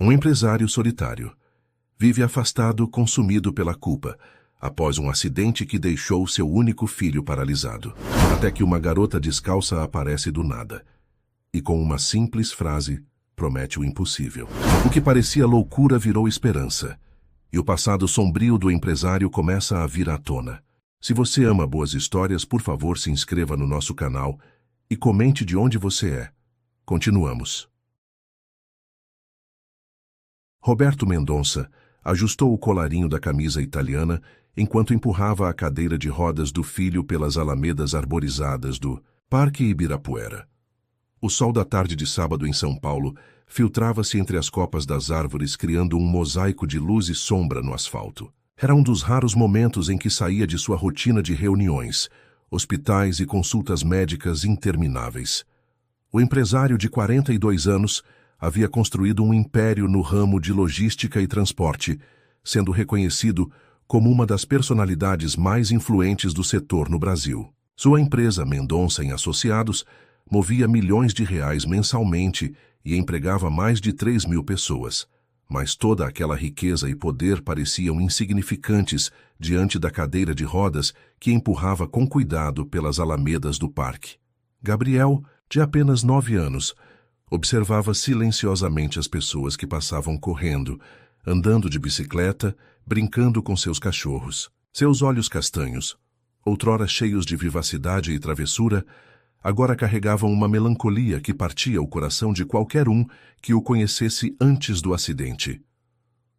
Um empresário solitário. Vive afastado, consumido pela culpa, após um acidente que deixou seu único filho paralisado. Até que uma garota descalça aparece do nada. E com uma simples frase, promete o impossível. O que parecia loucura virou esperança. E o passado sombrio do empresário começa a vir à tona. Se você ama boas histórias, por favor, se inscreva no nosso canal e comente de onde você é. Continuamos. Roberto Mendonça ajustou o colarinho da camisa italiana enquanto empurrava a cadeira de rodas do filho pelas alamedas arborizadas do Parque Ibirapuera. O sol da tarde de sábado em São Paulo filtrava-se entre as copas das árvores, criando um mosaico de luz e sombra no asfalto. Era um dos raros momentos em que saía de sua rotina de reuniões, hospitais e consultas médicas intermináveis. O empresário de 42 anos havia construído um império no ramo de logística e transporte, sendo reconhecido como uma das personalidades mais influentes do setor no Brasil. Sua empresa, Mendonça e Associados, movia milhões de reais mensalmente e empregava mais de 3.000 pessoas. Mas toda aquela riqueza e poder pareciam insignificantes diante da cadeira de rodas que empurrava com cuidado pelas alamedas do parque. Gabriel, de apenas 9 anos, observava silenciosamente as pessoas que passavam correndo, andando de bicicleta, brincando com seus cachorros. Seus olhos castanhos, outrora cheios de vivacidade e travessura, agora carregavam uma melancolia que partia o coração de qualquer um que o conhecesse antes do acidente.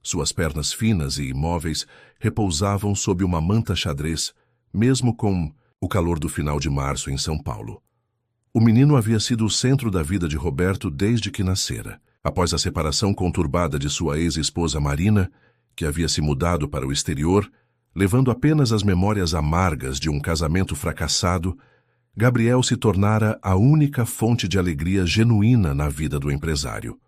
Suas pernas finas e imóveis repousavam sob uma manta xadrez, mesmo com o calor do final de março em São Paulo. O menino havia sido o centro da vida de Roberto desde que nascera. Após a separação conturbada de sua ex-esposa Marina, que havia se mudado para o exterior, levando apenas as memórias amargas de um casamento fracassado, Gabriel se tornara a única fonte de alegria genuína na vida do empresário.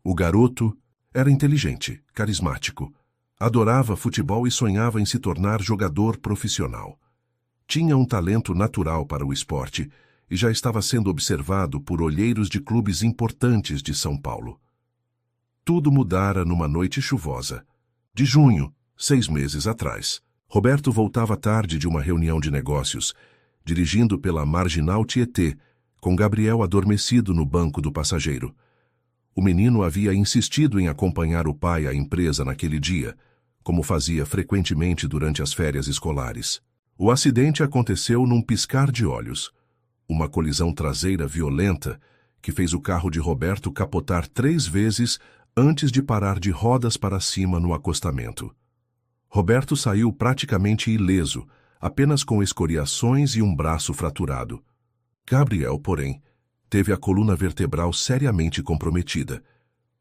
O garoto era inteligente, carismático, adorava futebol e sonhava em se tornar jogador profissional. Tinha um talento natural para o esporte e já estava sendo observado por olheiros de clubes importantes de São Paulo. Tudo mudara numa noite chuvosa, de junho, 6 meses atrás. Roberto voltava tarde de uma reunião de negócios, dirigindo pela Marginal Tietê, com Gabriel adormecido no banco do passageiro. O menino havia insistido em acompanhar o pai à empresa naquele dia, como fazia frequentemente durante as férias escolares. O acidente aconteceu num piscar de olhos. Uma colisão traseira violenta que fez o carro de Roberto capotar 3 vezes antes de parar de rodas para cima no acostamento. Roberto saiu praticamente ileso, apenas com escoriações e um braço fraturado. Gabriel, porém, teve a coluna vertebral seriamente comprometida.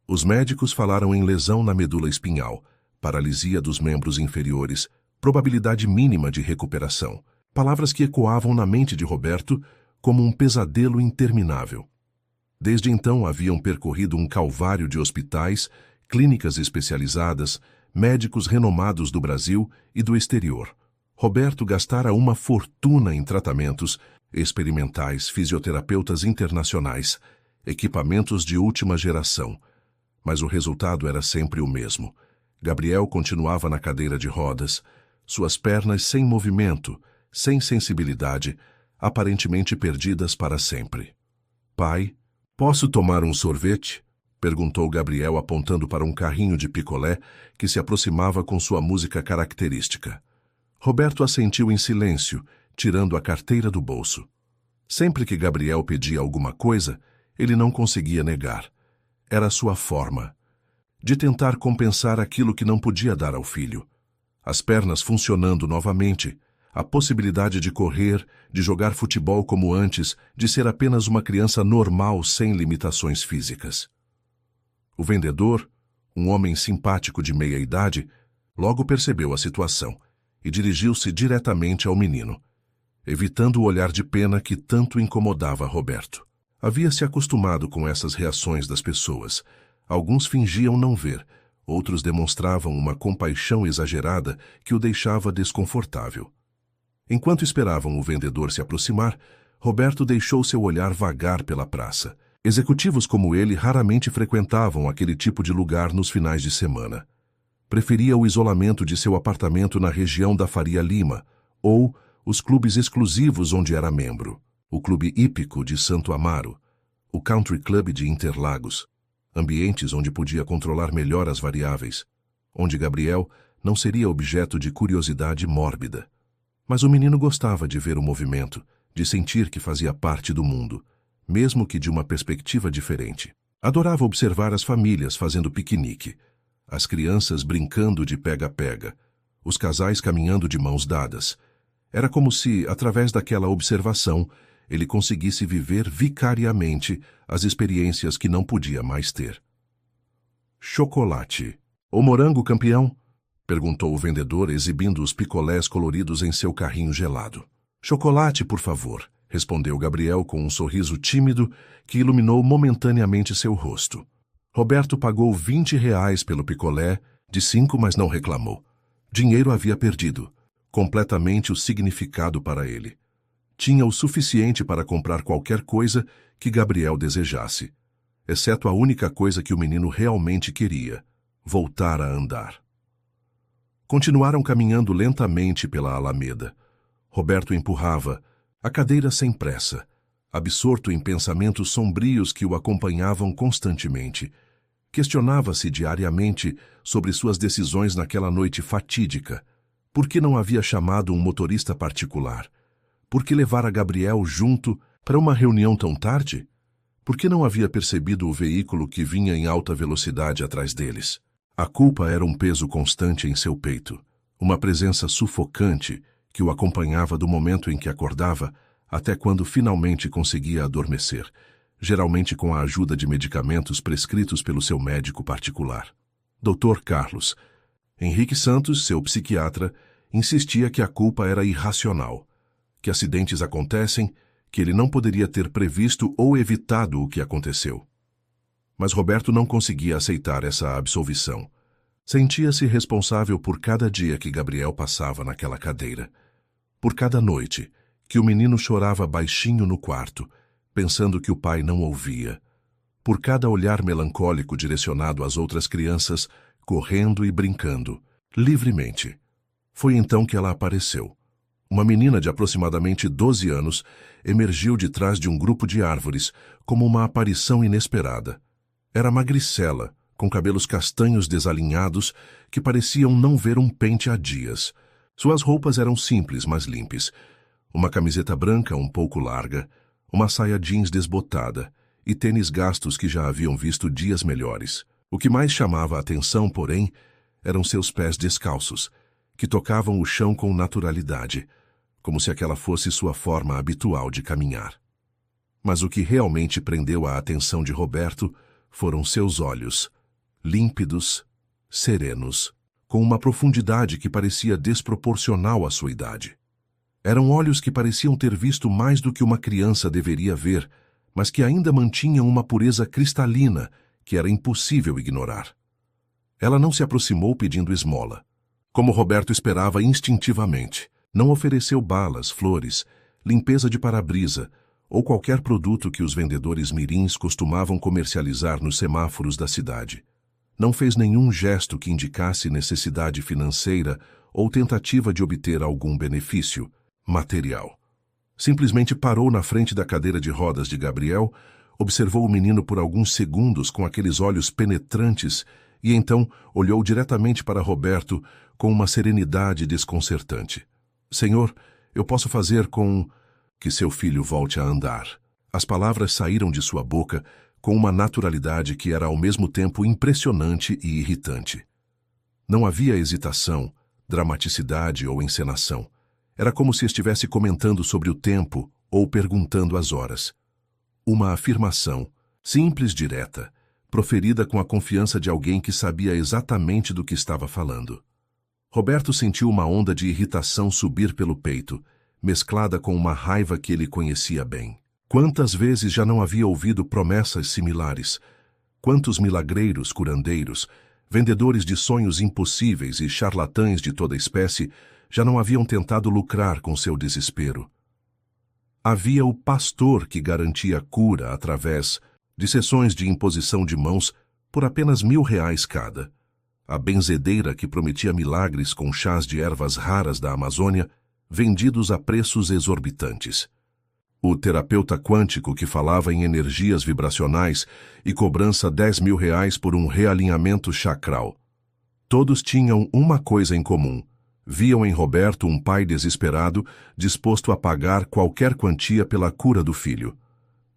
Os médicos falaram em lesão na medula espinhal, paralisia dos membros inferiores, probabilidade mínima de recuperação. Palavras que ecoavam na mente de Roberto como um pesadelo interminável. Desde então haviam percorrido um calvário de hospitais, clínicas especializadas, médicos renomados do Brasil e do exterior. Roberto gastara uma fortuna em tratamentos experimentais, fisioterapeutas internacionais, equipamentos de última geração. Mas o resultado era sempre o mesmo. Gabriel continuava na cadeira de rodas, suas pernas sem movimento, sem sensibilidade, aparentemente perdidas para sempre. Pai, posso tomar um sorvete? Perguntou Gabriel apontando para um carrinho de picolé que se aproximava com sua música característica. Roberto assentiu em silêncio, tirando a carteira do bolso. Sempre que Gabriel pedia alguma coisa, ele não conseguia negar. Era sua forma de tentar compensar aquilo que não podia dar ao filho. As pernas funcionando novamente, a possibilidade de correr, de jogar futebol como antes, de ser apenas uma criança normal sem limitações físicas. O vendedor, um homem simpático de meia idade, logo percebeu a situação e dirigiu-se diretamente ao menino, evitando o olhar de pena que tanto incomodava Roberto. Havia se acostumado com essas reações das pessoas. Alguns fingiam não ver, outros demonstravam uma compaixão exagerada que o deixava desconfortável. Enquanto esperavam o vendedor se aproximar, Roberto deixou seu olhar vagar pela praça, Executivos como ele raramente frequentavam aquele tipo de lugar nos finais de semana. Preferia o isolamento de seu apartamento na região da Faria Lima, ou os clubes exclusivos onde era membro, o Clube Hípico de Santo Amaro, o Country Club de Interlagos, ambientes onde podia controlar melhor as variáveis, onde Gabriel não seria objeto de curiosidade mórbida. Mas o menino gostava de ver o movimento, de sentir que fazia parte do mundo, mesmo que de uma perspectiva diferente. Adorava observar as famílias fazendo piquenique, as crianças brincando de pega-pega, os casais caminhando de mãos dadas. Era como se, através daquela observação, ele conseguisse viver vicariamente as experiências que não podia mais ter. Chocolate. O morango, campeão? Perguntou o vendedor, exibindo os picolés coloridos em seu carrinho gelado. Chocolate, por favor, respondeu Gabriel com um sorriso tímido que iluminou momentaneamente seu rosto. Roberto pagou R$ 20 pelo picolé, de 5, mas não reclamou. Dinheiro havia perdido, completamente o significado para ele. Tinha o suficiente para comprar qualquer coisa que Gabriel desejasse, exceto a única coisa que o menino realmente queria: voltar a andar. Continuaram caminhando lentamente pela Alameda. Roberto empurrava, a cadeira sem pressa, absorto em pensamentos sombrios que o acompanhavam constantemente. Questionava-se diariamente sobre suas decisões naquela noite fatídica. Por que não havia chamado um motorista particular? Por que levar a Gabriel junto para uma reunião tão tarde? Por que não havia percebido o veículo que vinha em alta velocidade atrás deles? A culpa era um peso constante em seu peito, uma presença sufocante que o acompanhava do momento em que acordava até quando finalmente conseguia adormecer, geralmente com a ajuda de medicamentos prescritos pelo seu médico particular. Dr. Carlos. Henrique Santos, seu psiquiatra, insistia que a culpa era irracional, que acidentes acontecem, que ele não poderia ter previsto ou evitado o que aconteceu. Mas Roberto não conseguia aceitar essa absolvição. Sentia-se responsável por cada dia que Gabriel passava naquela cadeira, por cada noite que o menino chorava baixinho no quarto, pensando que o pai não ouvia, por cada olhar melancólico direcionado às outras crianças, correndo e brincando, livremente. Foi então que ela apareceu. Uma menina de aproximadamente 12 anos emergiu de trás de um grupo de árvores como uma aparição inesperada. Era magricela, com cabelos castanhos desalinhados que pareciam não ver um pente há dias. Suas roupas eram simples, mas limpas. Uma camiseta branca um pouco larga, uma saia jeans desbotada e tênis gastos que já haviam visto dias melhores. O que mais chamava a atenção, porém, eram seus pés descalços, que tocavam o chão com naturalidade, como se aquela fosse sua forma habitual de caminhar. Mas o que realmente prendeu a atenção de Roberto foram seus olhos, límpidos, serenos, com uma profundidade que parecia desproporcional à sua idade. Eram olhos que pareciam ter visto mais do que uma criança deveria ver, mas que ainda mantinham uma pureza cristalina que era impossível ignorar. Ela não se aproximou pedindo esmola. Como Roberto esperava instintivamente, não ofereceu balas, flores, limpeza de para-brisa ou qualquer produto que os vendedores mirins costumavam comercializar nos semáforos da cidade. Não fez nenhum gesto que indicasse necessidade financeira ou tentativa de obter algum benefício material. Simplesmente parou na frente da cadeira de rodas de Gabriel, observou o menino por alguns segundos com aqueles olhos penetrantes e então olhou diretamente para Roberto com uma serenidade desconcertante. Senhor, eu posso fazer com que seu filho volte a andar. As palavras saíram de sua boca com uma naturalidade que era ao mesmo tempo impressionante e irritante. Não havia hesitação, dramaticidade ou encenação. Era como se estivesse comentando sobre o tempo ou perguntando as horas. Uma afirmação, simples, direta, proferida com a confiança de alguém que sabia exatamente do que estava falando. Roberto sentiu uma onda de irritação subir pelo peito, mesclada com uma raiva que ele conhecia bem. Quantas vezes já não havia ouvido promessas similares? Quantos milagreiros, curandeiros, vendedores de sonhos impossíveis e charlatães de toda espécie já não haviam tentado lucrar com seu desespero? Havia o pastor que garantia cura através de sessões de imposição de mãos por apenas R$ 1.000 cada. A benzedeira que prometia milagres com chás de ervas raras da Amazônia, vendidos a preços exorbitantes. O terapeuta quântico que falava em energias vibracionais e cobrança R$ 10.000 por um realinhamento chakral. Todos tinham uma coisa em comum. Viam em Roberto um pai desesperado, disposto a pagar qualquer quantia pela cura do filho.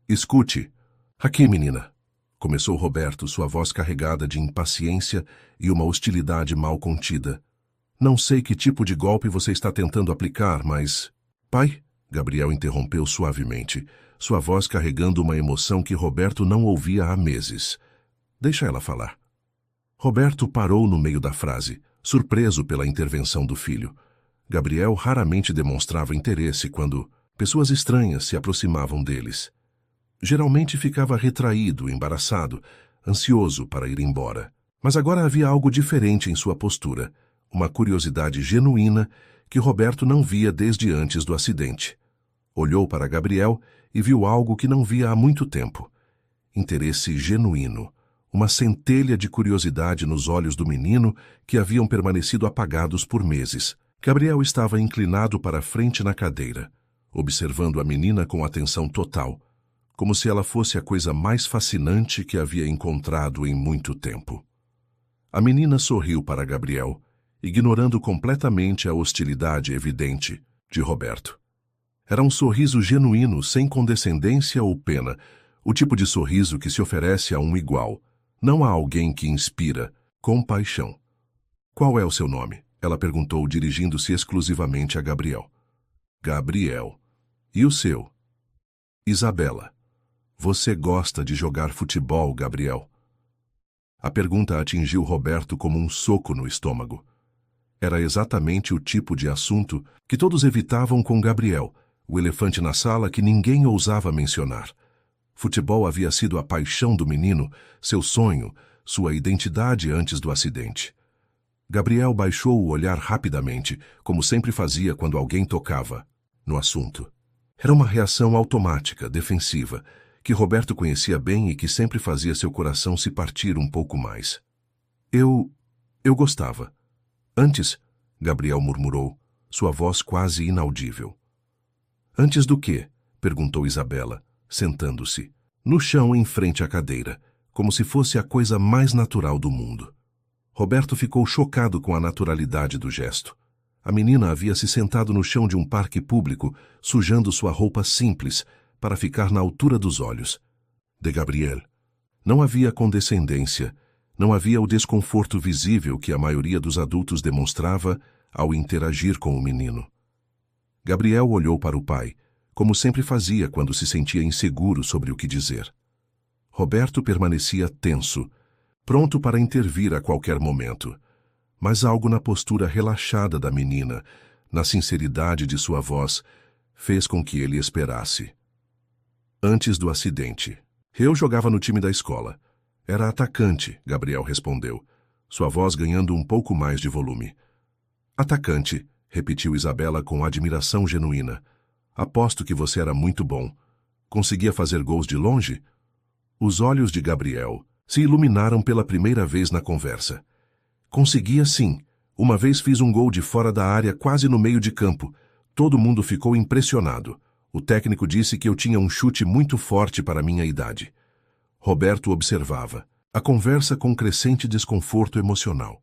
Escute. Aqui, menina. Começou Roberto, sua voz carregada de impaciência e uma hostilidade mal contida. Não sei que tipo de golpe você está tentando aplicar, mas... Pai? Gabriel interrompeu suavemente, sua voz carregando uma emoção que Roberto não ouvia há meses. Deixa ela falar. Roberto parou no meio da frase, surpreso pela intervenção do filho. Gabriel raramente demonstrava interesse quando pessoas estranhas se aproximavam deles. Geralmente ficava retraído, embaraçado, ansioso para ir embora. Mas agora havia algo diferente em sua postura, uma curiosidade genuína que Roberto não via desde antes do acidente. Olhou para Gabriel e viu algo que não via há muito tempo. Interesse genuíno, uma centelha de curiosidade nos olhos do menino que haviam permanecido apagados por meses. Gabriel estava inclinado para a frente na cadeira, observando a menina com atenção total, como se ela fosse a coisa mais fascinante que havia encontrado em muito tempo. A menina sorriu para Gabriel, ignorando completamente a hostilidade evidente de Roberto. Era um sorriso genuíno, sem condescendência ou pena, o tipo de sorriso que se oferece a um igual, não a alguém que inspira compaixão. Qual é o seu nome? Ela perguntou, dirigindo-se exclusivamente a Gabriel. Gabriel. E o seu? Isabela. Você gosta de jogar futebol, Gabriel? A pergunta atingiu Roberto como um soco no estômago. Era exatamente o tipo de assunto que todos evitavam com Gabriel, o elefante na sala que ninguém ousava mencionar. Futebol havia sido a paixão do menino, seu sonho, sua identidade antes do acidente. Gabriel baixou o olhar rapidamente, como sempre fazia quando alguém tocava no assunto. Era uma reação automática, defensiva, que Roberto conhecia bem e que sempre fazia seu coração se partir um pouco mais. Eu gostava. Antes, Gabriel murmurou, sua voz quase inaudível. Antes do quê? Perguntou Isabela, sentando-se, no chão em frente à cadeira, como se fosse a coisa mais natural do mundo. Roberto ficou chocado com a naturalidade do gesto. A menina havia se sentado no chão de um parque público, sujando sua roupa simples, para ficar na altura dos olhos de Gabriel. Não havia condescendência, não havia o desconforto visível que a maioria dos adultos demonstrava ao interagir com o menino. Gabriel olhou para o pai, como sempre fazia quando se sentia inseguro sobre o que dizer. Roberto permanecia tenso, pronto para intervir a qualquer momento, mas algo na postura relaxada da menina, na sinceridade de sua voz, fez com que ele esperasse. Antes do acidente, eu jogava no time da escola. Era atacante, Gabriel respondeu, sua voz ganhando um pouco mais de volume. Atacante, repetiu Isabela com admiração genuína. Aposto que você era muito bom. Conseguia fazer gols de longe? Os olhos de Gabriel se iluminaram pela primeira vez na conversa. Conseguia sim. Uma vez fiz um gol de fora da área quase no meio de campo. Todo mundo ficou impressionado. O técnico disse que eu tinha um chute muito forte para minha idade. Roberto observava a conversa com crescente desconforto emocional.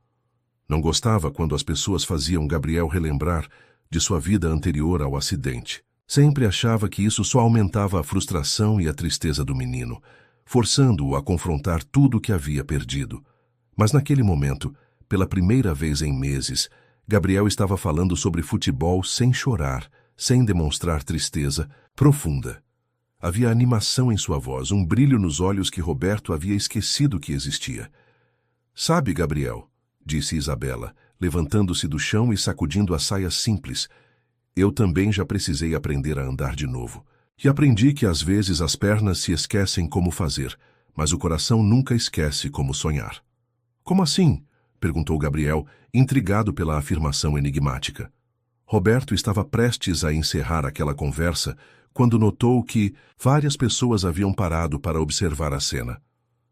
Não gostava quando as pessoas faziam Gabriel relembrar de sua vida anterior ao acidente. Sempre achava que isso só aumentava a frustração e a tristeza do menino, forçando-o a confrontar tudo o que havia perdido. Mas naquele momento, pela primeira vez em meses, Gabriel estava falando sobre futebol sem chorar, sem demonstrar tristeza profunda. Havia animação em sua voz, um brilho nos olhos que Roberto havia esquecido que existia. Sabe, Gabriel, disse Isabela, levantando-se do chão e sacudindo a saia simples, eu também já precisei aprender a andar de novo. E aprendi que às vezes as pernas se esquecem como fazer, mas o coração nunca esquece como sonhar. Como assim? Perguntou Gabriel, intrigado pela afirmação enigmática. Roberto estava prestes a encerrar aquela conversa quando notou que várias pessoas haviam parado para observar a cena.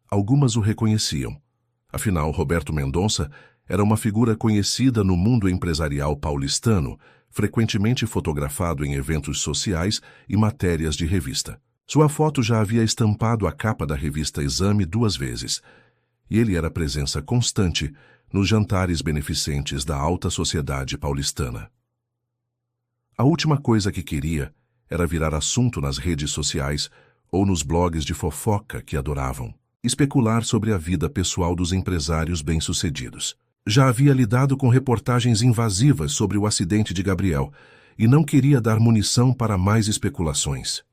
Algumas o reconheciam. Afinal, Roberto Mendonça era uma figura conhecida no mundo empresarial paulistano, frequentemente fotografado em eventos sociais e matérias de revista. Sua foto já havia estampado a capa da revista Exame 2 vezes, e ele era presença constante nos jantares beneficentes da alta sociedade paulistana. A última coisa que queria era virar assunto nas redes sociais ou nos blogs de fofoca que adoravam, especular sobre a vida pessoal dos empresários bem-sucedidos. Já havia lidado com reportagens invasivas sobre o acidente de Gabriel e não queria dar munição para mais especulações.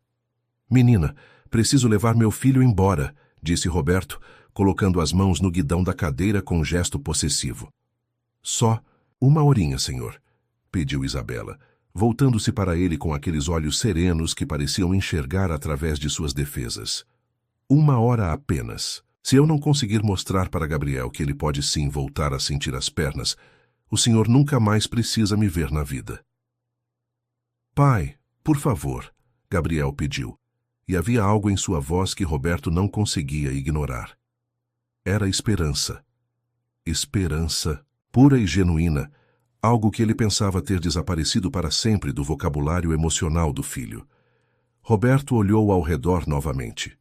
"Menina, preciso levar meu filho embora", disse Roberto, colocando as mãos no guidão da cadeira com um gesto possessivo. "Só 1 horinha, senhor", pediu Isabela, voltando-se para ele com aqueles olhos serenos que pareciam enxergar através de suas defesas. 1 hora apenas. Se eu não conseguir mostrar para Gabriel que ele pode sim voltar a sentir as pernas, o senhor nunca mais precisa me ver na vida." "Pai, por favor", Gabriel pediu, e havia algo em sua voz que Roberto não conseguia ignorar. Era esperança. Esperança pura e genuína, algo que ele pensava ter desaparecido para sempre do vocabulário emocional do filho. Roberto olhou ao redor novamente.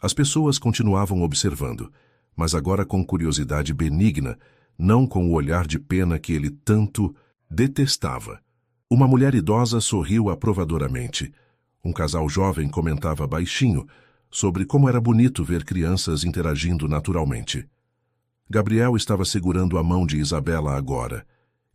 As pessoas continuavam observando, mas agora com curiosidade benigna, não com o olhar de pena que ele tanto detestava. Uma mulher idosa sorriu aprovadoramente. Um casal jovem comentava baixinho sobre como era bonito ver crianças interagindo naturalmente. Gabriel estava segurando a mão de Isabela agora,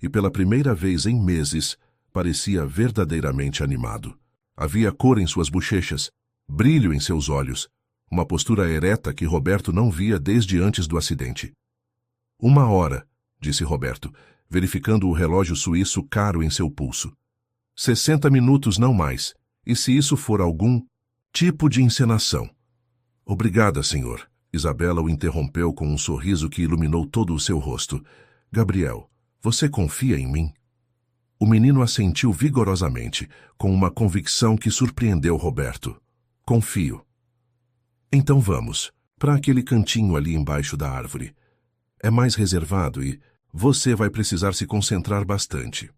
e pela primeira vez em meses parecia verdadeiramente animado. Havia cor em suas bochechas, brilho em seus olhos, uma postura ereta que Roberto não via desde antes do acidente. 1 hora, disse Roberto, verificando o relógio suíço caro em seu pulso. 60 minutos, não mais, e se isso for algum tipo de encenação. Obrigada, senhor. Isabela o interrompeu com um sorriso que iluminou todo o seu rosto. Gabriel, você confia em mim? O menino assentiu vigorosamente, com uma convicção que surpreendeu Roberto. Confio. Então vamos, para aquele cantinho ali embaixo da árvore. É mais reservado e você vai precisar se concentrar bastante.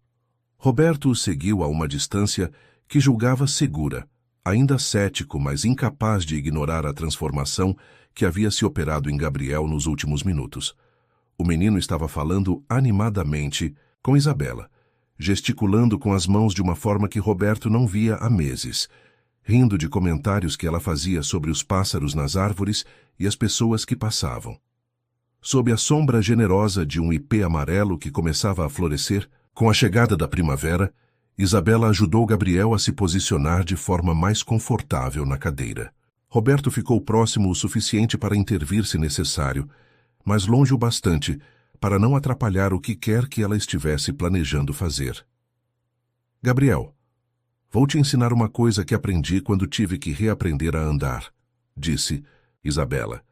Roberto o seguiu a uma distância que julgava segura, ainda cético, mas incapaz de ignorar a transformação que havia se operado em Gabriel nos últimos minutos. O menino estava falando animadamente com Isabela, gesticulando com as mãos de uma forma que Roberto não via há meses, rindo de comentários que ela fazia sobre os pássaros nas árvores e as pessoas que passavam. Sob a sombra generosa de um ipê amarelo que começava a florescer, com a chegada da primavera, Isabela ajudou Gabriel a se posicionar de forma mais confortável na cadeira. Roberto ficou próximo o suficiente para intervir se necessário, mas longe o bastante para não atrapalhar o que quer que ela estivesse planejando fazer. Gabriel, vou te ensinar uma coisa que aprendi quando tive que reaprender a andar, disse Isabela,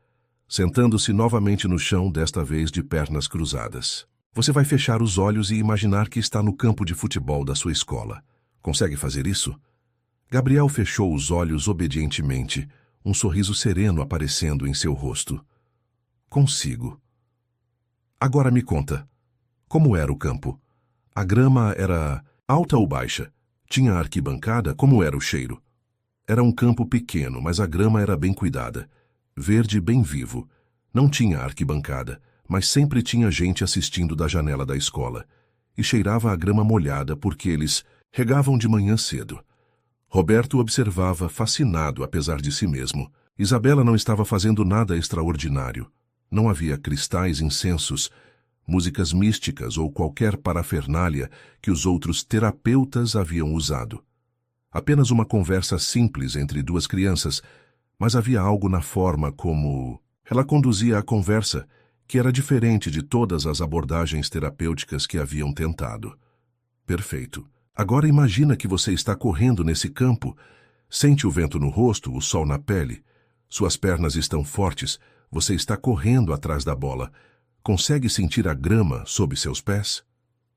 sentando-se novamente no chão, desta vez de pernas cruzadas. Você vai fechar os olhos e imaginar que está no campo de futebol da sua escola. Consegue fazer isso? Gabriel fechou os olhos obedientemente, um sorriso sereno aparecendo em seu rosto. Consigo. Agora me conta, como era o campo? A grama era alta ou baixa? Tinha arquibancada? Como era o cheiro? Era um campo pequeno, mas a grama era bem cuidada. Verde bem vivo. Não tinha arquibancada, mas sempre tinha gente assistindo da janela da escola. E cheirava a grama molhada porque eles regavam de manhã cedo. Roberto observava, fascinado apesar de si mesmo. Isabela não estava fazendo nada extraordinário. Não havia cristais, incensos, músicas místicas ou qualquer parafernália que os outros terapeutas haviam usado. Apenas uma conversa simples entre duas crianças, mas havia algo na forma como ela conduzia a conversa que era diferente de todas as abordagens terapêuticas que haviam tentado. Perfeito. Agora imagina que você está correndo nesse campo. Sente o vento no rosto, o sol na pele. Suas pernas estão fortes. Você está correndo atrás da bola. Consegue sentir a grama sob seus pés?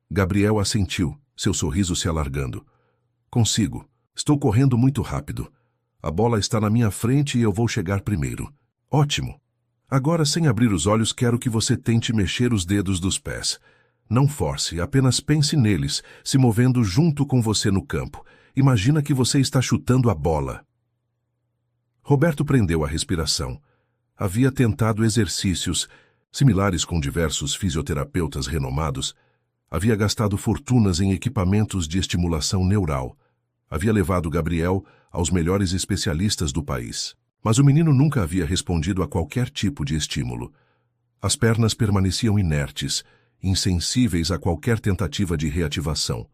Gabriel assentiu, seu sorriso se alargando. Consigo. Estou correndo muito rápido. A bola está na minha frente e eu vou chegar primeiro. Ótimo. Agora, sem abrir os olhos, quero que você tente mexer os dedos dos pés. Não force, apenas pense neles, se movendo junto com você no campo. Imagina que você está chutando a bola. Roberto prendeu a respiração. Havia tentado exercícios similares com diversos fisioterapeutas renomados. Havia gastado fortunas em equipamentos de estimulação neural. Havia levado Gabriel aos melhores especialistas do país. Mas o menino nunca havia respondido a qualquer tipo de estímulo. As pernas permaneciam inertes, insensíveis a qualquer tentativa de reativação.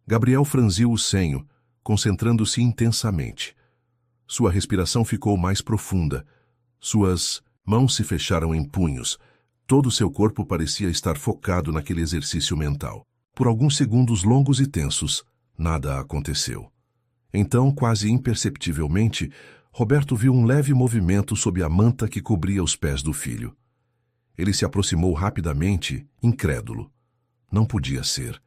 Gabriel franziu o senho, concentrando-se intensamente. Sua respiração ficou mais profunda. Suas mãos se fecharam em punhos. Todo seu corpo parecia estar focado naquele exercício mental. Por alguns segundos longos e tensos, nada aconteceu. Então, quase imperceptivelmente, Roberto viu um leve movimento sob a manta que cobria os pés do filho. Ele se aproximou rapidamente, incrédulo. Não podia ser.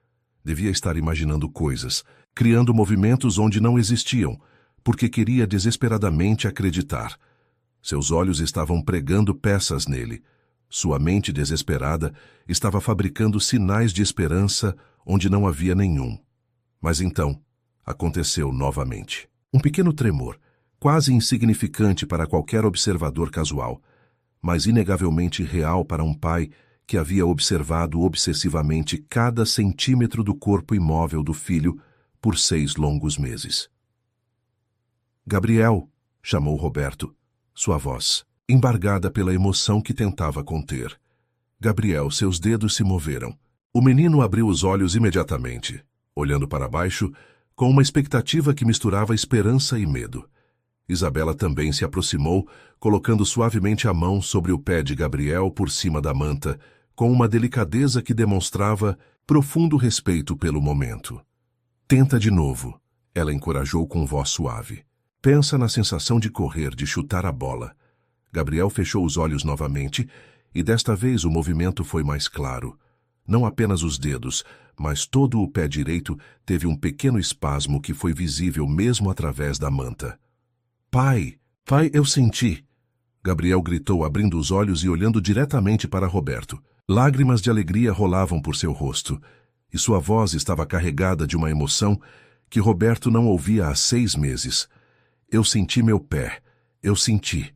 Devia estar imaginando coisas, criando movimentos onde não existiam, porque queria desesperadamente acreditar. Seus olhos estavam pregando peças nele. Sua mente desesperada estava fabricando sinais de esperança onde não havia nenhum. Mas então, aconteceu novamente. Um pequeno tremor, quase insignificante para qualquer observador casual, mas inegavelmente real para um pai que havia observado obsessivamente cada centímetro do corpo imóvel do filho por 6 longos meses. Gabriel, chamou Roberto, sua voz, embargada pela emoção que tentava conter. Gabriel, seus dedos se moveram. O menino abriu os olhos imediatamente, olhando para baixo, com uma expectativa que misturava esperança e medo. Isabela também se aproximou, colocando suavemente a mão sobre o pé de Gabriel por cima da manta, com uma delicadeza que demonstrava profundo respeito pelo momento. Tenta de novo, ela encorajou com voz suave. Pensa na sensação de correr, de chutar a bola. Gabriel fechou os olhos novamente, e desta vez o movimento foi mais claro. Não apenas os dedos, mas todo o pé direito teve um pequeno espasmo que foi visível mesmo através da manta. Pai, eu senti! Gabriel gritou, abrindo os olhos e olhando diretamente para Roberto. Lágrimas de alegria rolavam por seu rosto, e sua voz estava carregada de uma emoção que Roberto não ouvia há 6 meses. Eu senti meu pé, eu senti.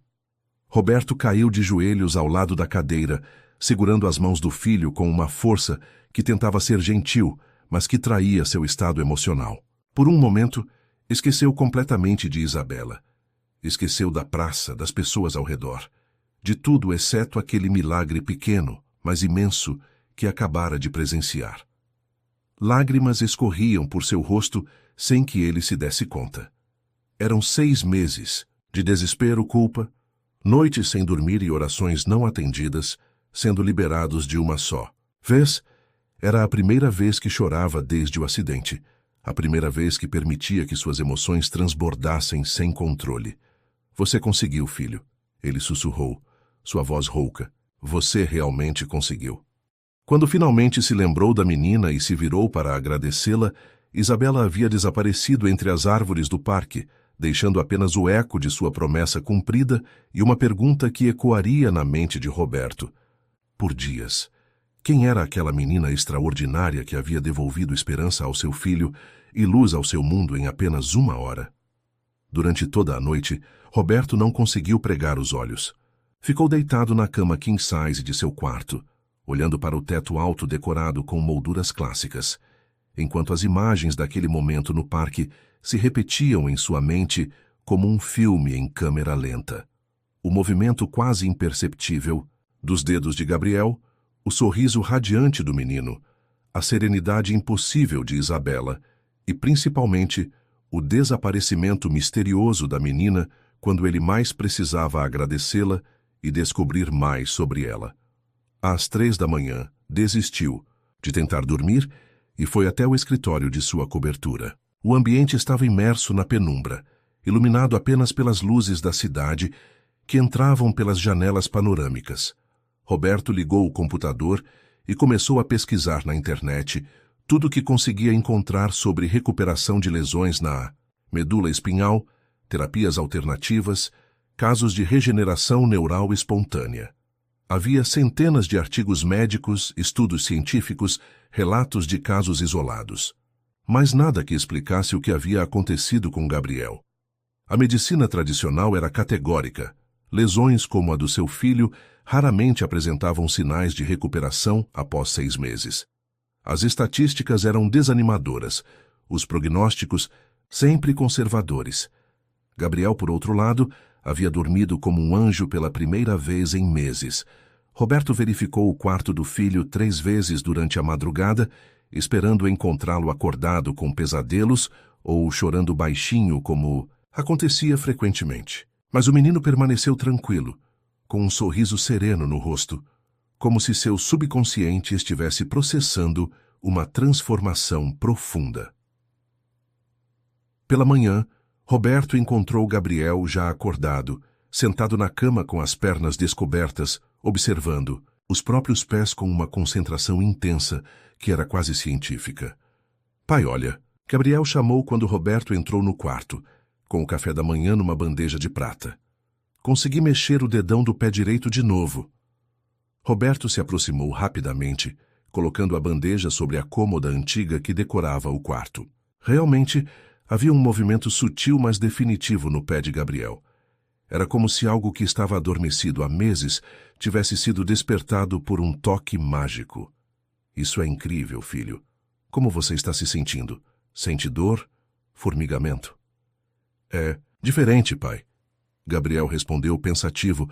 Roberto caiu de joelhos ao lado da cadeira, segurando as mãos do filho com uma força que tentava ser gentil, mas que traía seu estado emocional. Por um momento, esqueceu completamente de Isabela. Esqueceu da praça, das pessoas ao redor. De tudo exceto aquele milagre pequeno, mas imenso, que acabara de presenciar. Lágrimas escorriam por seu rosto sem que ele se desse conta. Eram 6 meses de desespero, culpa, noites sem dormir e orações não atendidas, sendo liberados de uma só vez. Era a primeira vez que chorava desde o acidente, a primeira vez que permitia que suas emoções transbordassem sem controle. Você conseguiu, filho, ele sussurrou, sua voz rouca. Você realmente conseguiu. Quando finalmente se lembrou da menina e se virou para agradecê-la, Isabela havia desaparecido entre as árvores do parque, deixando apenas o eco de sua promessa cumprida e uma pergunta que ecoaria na mente de Roberto. Por dias, quem era aquela menina extraordinária que havia devolvido esperança ao seu filho e luz ao seu mundo em apenas 1 hora? Durante toda a noite, Roberto não conseguiu pregar os olhos. Ficou deitado na cama king size de seu quarto, olhando para o teto alto decorado com molduras clássicas, enquanto as imagens daquele momento no parque se repetiam em sua mente como um filme em câmera lenta. O movimento quase imperceptível dos dedos de Gabriel, o sorriso radiante do menino, a serenidade impossível de Isabela e, principalmente, o desaparecimento misterioso da menina quando ele mais precisava agradecê-la e descobrir mais sobre ela. Às 3 da manhã, desistiu de tentar dormir e foi até o escritório de sua cobertura. O ambiente estava imerso na penumbra, iluminado apenas pelas luzes da cidade que entravam pelas janelas panorâmicas. Roberto ligou o computador e começou a pesquisar na internet tudo o que conseguia encontrar sobre recuperação de lesões na medula espinhal, terapias alternativas, casos de regeneração neural espontânea. Havia centenas de artigos médicos, estudos científicos, relatos de casos isolados. Mas nada que explicasse o que havia acontecido com Gabriel. A medicina tradicional era categórica. Lesões como a do seu filho raramente apresentavam sinais de recuperação após 6 meses. As estatísticas eram desanimadoras, os prognósticos sempre conservadores. Gabriel, por outro lado, havia dormido como um anjo pela primeira vez em meses. Roberto verificou o quarto do filho 3 vezes durante a madrugada, esperando encontrá-lo acordado com pesadelos ou chorando baixinho, como acontecia frequentemente. Mas o menino permaneceu tranquilo, com um sorriso sereno no rosto, como se seu subconsciente estivesse processando uma transformação profunda. Pela manhã, Roberto encontrou Gabriel já acordado, sentado na cama com as pernas descobertas, observando os próprios pés com uma concentração intensa que era quase científica. Pai, olha, Gabriel chamou quando Roberto entrou no quarto, com o café da manhã numa bandeja de prata. Consegui mexer o dedão do pé direito de novo. Roberto se aproximou rapidamente, colocando a bandeja sobre a cômoda antiga que decorava o quarto. Realmente, havia um movimento sutil, mas definitivo no pé de Gabriel. Era como se algo que estava adormecido há meses tivesse sido despertado por um toque mágico. Isso é incrível, filho. Como você está se sentindo? Sente dor? Formigamento? É diferente, pai. Gabriel respondeu pensativo,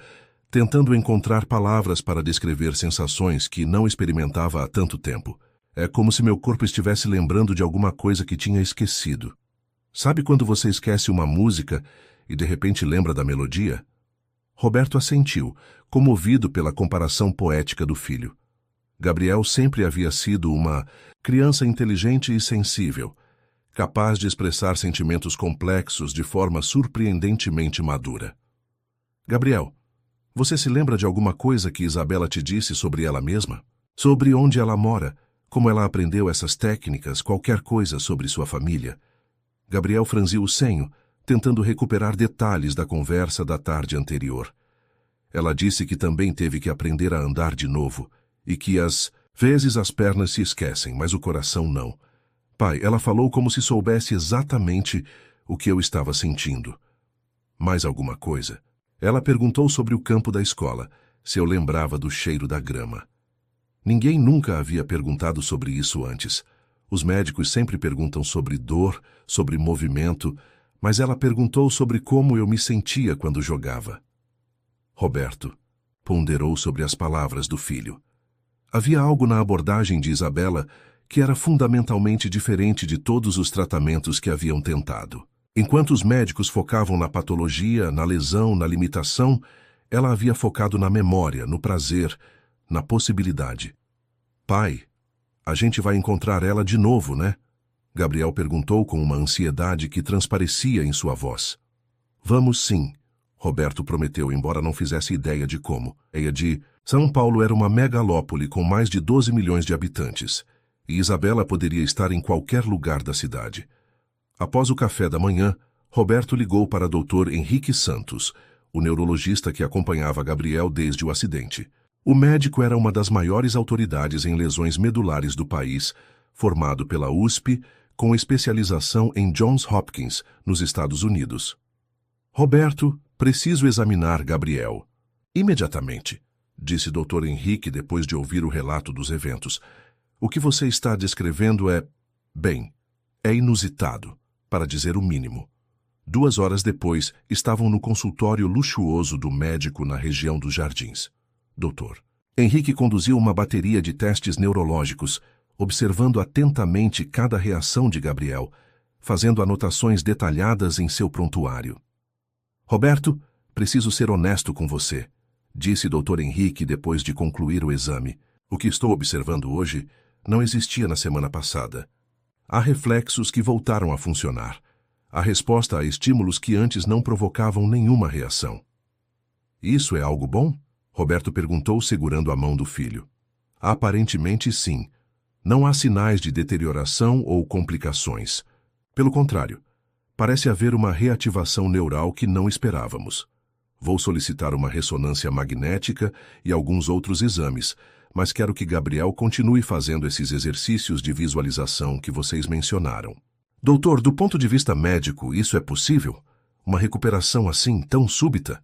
tentando encontrar palavras para descrever sensações que não experimentava há tanto tempo. É como se meu corpo estivesse lembrando de alguma coisa que tinha esquecido. Sabe quando você esquece uma música e de repente lembra da melodia? Roberto assentiu, comovido pela comparação poética do filho. Gabriel sempre havia sido uma criança inteligente e sensível, capaz de expressar sentimentos complexos de forma surpreendentemente madura. Gabriel, você se lembra de alguma coisa que Isabela te disse sobre ela mesma? Sobre onde ela mora, como ela aprendeu essas técnicas, qualquer coisa sobre sua família? Gabriel franziu o senho, tentando recuperar detalhes da conversa da tarde anterior. Ela disse que também teve que aprender a andar de novo, e que às vezes as pernas se esquecem, mas o coração não. Pai, ela falou como se soubesse exatamente o que eu estava sentindo. Mais alguma coisa? Ela perguntou sobre o campo da escola, se eu lembrava do cheiro da grama. Ninguém nunca havia perguntado sobre isso antes. Os médicos sempre perguntam sobre dor, sobre movimento, mas ela perguntou sobre como eu me sentia quando jogava. Roberto ponderou sobre as palavras do filho. Havia algo na abordagem de Isabela que era fundamentalmente diferente de todos os tratamentos que haviam tentado. Enquanto os médicos focavam na patologia, na lesão, na limitação, ela havia focado na memória, no prazer, na possibilidade. Pai, a gente vai encontrar ela de novo, né? Gabriel perguntou com uma ansiedade que transparecia em sua voz. Vamos sim, Roberto prometeu, embora não fizesse ideia de como. São Paulo era uma megalópole com mais de 12 milhões de habitantes, e Isabela poderia estar em qualquer lugar da cidade. Após o café da manhã, Roberto ligou para Dr. Henrique Santos, o neurologista que acompanhava Gabriel desde o acidente. O médico era uma das maiores autoridades em lesões medulares do país, formado pela USP, com especialização em Johns Hopkins, nos Estados Unidos. Roberto, preciso examinar Gabriel. Imediatamente, disse Dr. Henrique depois de ouvir o relato dos eventos. O que você está descrevendo é inusitado, para dizer o mínimo. 2 horas depois, estavam no consultório luxuoso do médico na região dos Jardins. Doutor. Henrique conduziu uma bateria de testes neurológicos, observando atentamente cada reação de Gabriel, fazendo anotações detalhadas em seu prontuário. Roberto, preciso ser honesto com você, disse Dr. Henrique depois de concluir o exame. O que estou observando hoje não existia na semana passada. Há reflexos que voltaram a funcionar. Há resposta a estímulos que antes não provocavam nenhuma reação. Isso é algo bom? Roberto perguntou, segurando a mão do filho. Aparentemente sim. Não há sinais de deterioração ou complicações. Pelo contrário, parece haver uma reativação neural que não esperávamos. Vou solicitar uma ressonância magnética e alguns outros exames, mas quero que Gabriel continue fazendo esses exercícios de visualização que vocês mencionaram. Doutor, do ponto de vista médico, isso é possível? Uma recuperação assim, tão súbita?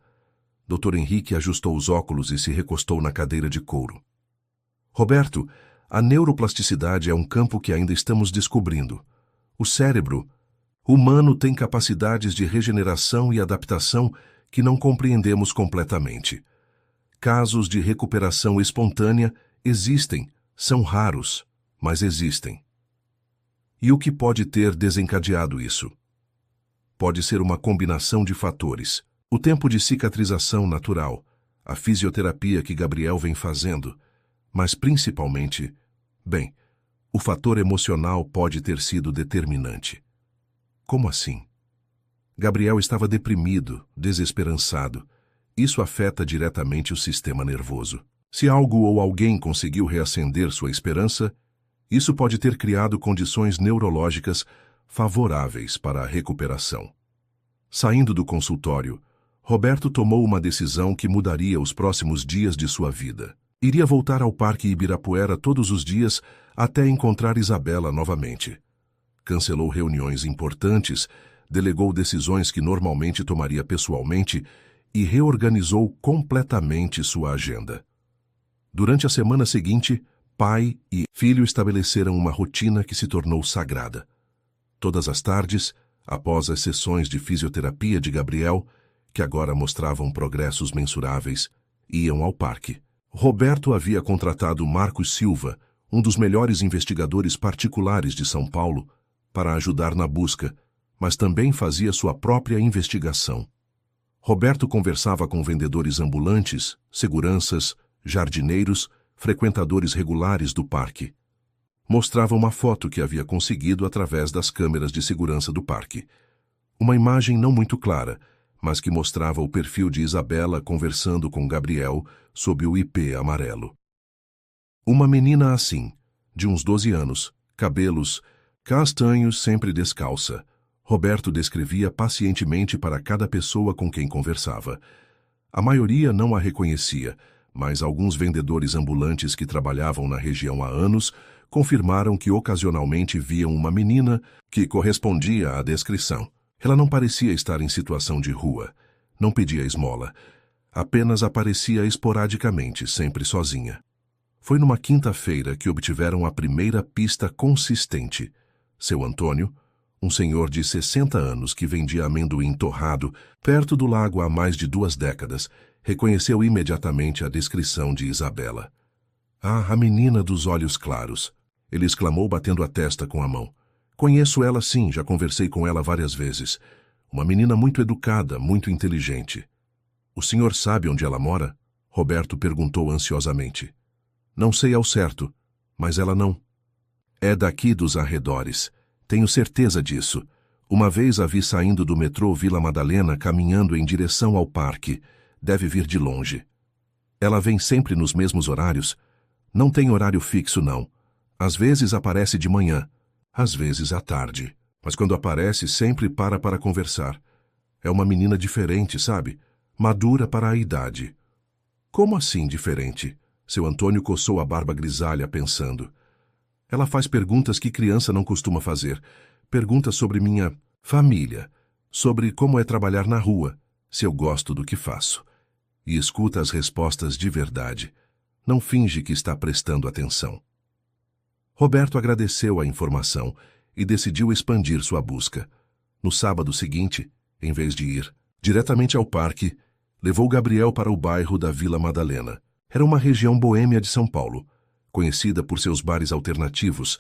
Dr. Henrique ajustou os óculos e se recostou na cadeira de couro. Roberto, a neuroplasticidade é um campo que ainda estamos descobrindo. O cérebro humano tem capacidades de regeneração e adaptação que não compreendemos completamente. Casos de recuperação espontânea existem, são raros, mas existem. E o que pode ter desencadeado isso? Pode ser uma combinação de fatores. O tempo de cicatrização natural, a fisioterapia que Gabriel vem fazendo, mas principalmente, o fator emocional pode ter sido determinante. Como assim? Gabriel estava deprimido, desesperançado. Isso afeta diretamente o sistema nervoso. Se algo ou alguém conseguiu reacender sua esperança, isso pode ter criado condições neurológicas favoráveis para a recuperação. Saindo do consultório, Roberto tomou uma decisão que mudaria os próximos dias de sua vida. Iria voltar ao Parque Ibirapuera todos os dias até encontrar Isabela novamente. Cancelou reuniões importantes, delegou decisões que normalmente tomaria pessoalmente e reorganizou completamente sua agenda. Durante a semana seguinte, pai e filho estabeleceram uma rotina que se tornou sagrada. Todas as tardes, após as sessões de fisioterapia de Gabriel, que agora mostravam progressos mensuráveis, iam ao parque. Roberto havia contratado Marcos Silva, um dos melhores investigadores particulares de São Paulo, para ajudar na busca, mas também fazia sua própria investigação. Roberto conversava com vendedores ambulantes, seguranças, jardineiros, frequentadores regulares do parque. Mostrava uma foto que havia conseguido através das câmeras de segurança do parque. Uma imagem não muito clara, mas que mostrava o perfil de Isabela conversando com Gabriel sob o IP amarelo. Uma menina assim, de uns 12 anos, cabelos castanhos, sempre descalça. Roberto descrevia pacientemente para cada pessoa com quem conversava. A maioria não a reconhecia, mas alguns vendedores ambulantes que trabalhavam na região há anos confirmaram que ocasionalmente viam uma menina que correspondia à descrição. Ela não parecia estar em situação de rua, não pedia esmola, apenas aparecia esporadicamente, sempre sozinha. Foi numa quinta-feira que obtiveram a primeira pista consistente. Seu Antônio, um senhor de 60 anos que vendia amendoim torrado perto do lago há mais de 2 décadas, reconheceu imediatamente a descrição de Isabela. Ah, a menina dos olhos claros, ele exclamou batendo a testa com a mão. Conheço ela sim, já conversei com ela várias vezes. Uma menina muito educada, muito inteligente. O senhor sabe onde ela mora? Roberto perguntou ansiosamente. Não sei ao certo, mas ela não. É daqui dos arredores. Tenho certeza disso. Uma vez a vi saindo do metrô Vila Madalena caminhando em direção ao parque. Deve vir de longe. Ela vem sempre nos mesmos horários? Não tem horário fixo, não. Às vezes aparece de manhã. Às vezes à tarde, mas quando aparece sempre para conversar. É uma menina diferente, sabe? Madura para a idade. Como assim diferente? Seu Antônio coçou a barba grisalha pensando. Ela faz perguntas que criança não costuma fazer. Perguntas sobre minha família, sobre como é trabalhar na rua, se eu gosto do que faço. E escuta as respostas de verdade. Não finge que está prestando atenção. Roberto agradeceu a informação e decidiu expandir sua busca. No sábado seguinte, em vez de ir diretamente ao parque, levou Gabriel para o bairro da Vila Madalena. Era uma região boêmia de São Paulo, conhecida por seus bares alternativos,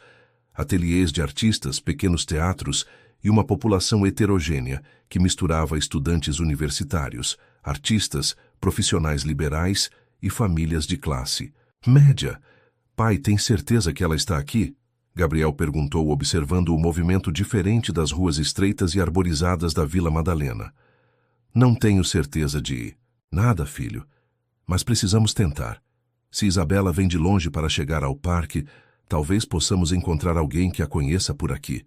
ateliês de artistas, pequenos teatros e uma população heterogênea que misturava estudantes universitários, artistas, profissionais liberais e famílias de classe média. Pai, tem certeza que ela está aqui? Gabriel perguntou, observando o movimento diferente das ruas estreitas e arborizadas da Vila Madalena. Não tenho certeza de nada, filho. Mas precisamos tentar. Se Isabela vem de longe para chegar ao parque, Talvez possamos encontrar alguém que a conheça por aqui.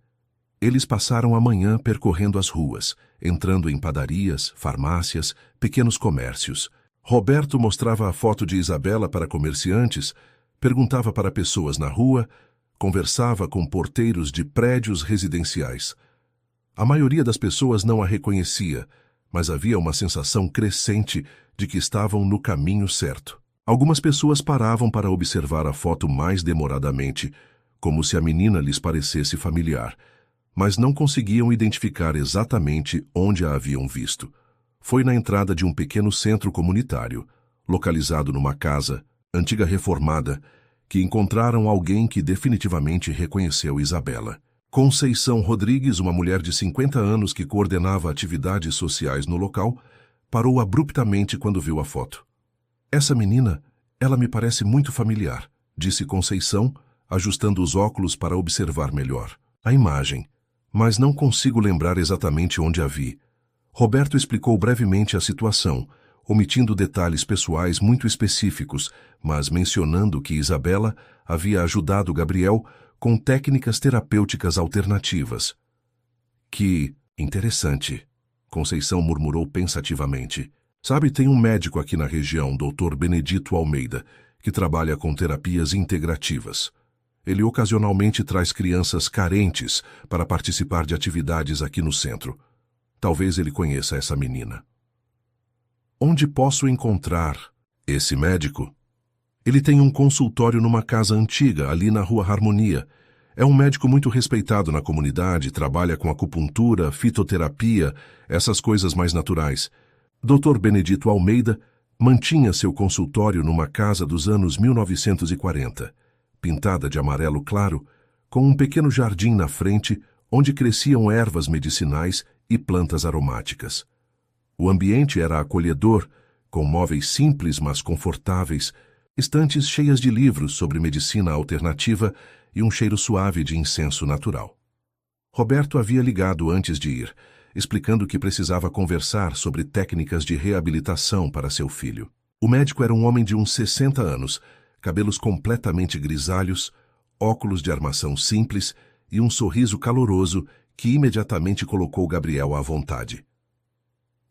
Eles passaram a manhã percorrendo as ruas, entrando em padarias, farmácias, pequenos comércios. Roberto mostrava a foto de Isabela para comerciantes, perguntava para pessoas na rua, conversava com porteiros de prédios residenciais. A maioria das pessoas não a reconhecia, mas havia uma sensação crescente de que estavam no caminho certo. Algumas pessoas paravam para observar a foto mais demoradamente, como se a menina lhes parecesse familiar, mas não conseguiam identificar exatamente onde a haviam visto. Foi na entrada de um pequeno centro comunitário, localizado numa casa, antiga reformada, que encontraram alguém que definitivamente reconheceu Isabela. Conceição Rodrigues, uma mulher de 50 anos que coordenava atividades sociais no local, parou abruptamente quando viu a foto. "Essa menina, ela me parece muito familiar", disse Conceição, ajustando os óculos para observar melhor a imagem, "mas não consigo lembrar exatamente onde a vi." Roberto explicou brevemente a situação, omitindo detalhes pessoais muito específicos, mas mencionando que Isabela havia ajudado Gabriel com técnicas terapêuticas alternativas. "Que interessante", Conceição murmurou pensativamente. "Sabe, tem um médico aqui na região, Dr. Benedito Almeida, que trabalha com terapias integrativas. Ele ocasionalmente traz crianças carentes para participar de atividades aqui no centro. Talvez ele conheça essa menina." "Onde posso encontrar esse médico?" "Ele tem um consultório numa casa antiga, ali na Rua Harmonia. É um médico muito respeitado na comunidade, trabalha com acupuntura, fitoterapia, essas coisas mais naturais. Dr. Benedito Almeida mantinha seu consultório numa casa dos anos 1940, pintada de amarelo claro, com um pequeno jardim na frente onde cresciam ervas medicinais e plantas aromáticas. O ambiente era acolhedor, com móveis simples mas confortáveis, estantes cheias de livros sobre medicina alternativa e um cheiro suave de incenso natural. Roberto havia ligado antes de ir, explicando que precisava conversar sobre técnicas de reabilitação para seu filho. O médico era um homem de uns 60 anos, cabelos completamente grisalhos, óculos de armação simples e um sorriso caloroso que imediatamente colocou Gabriel à vontade.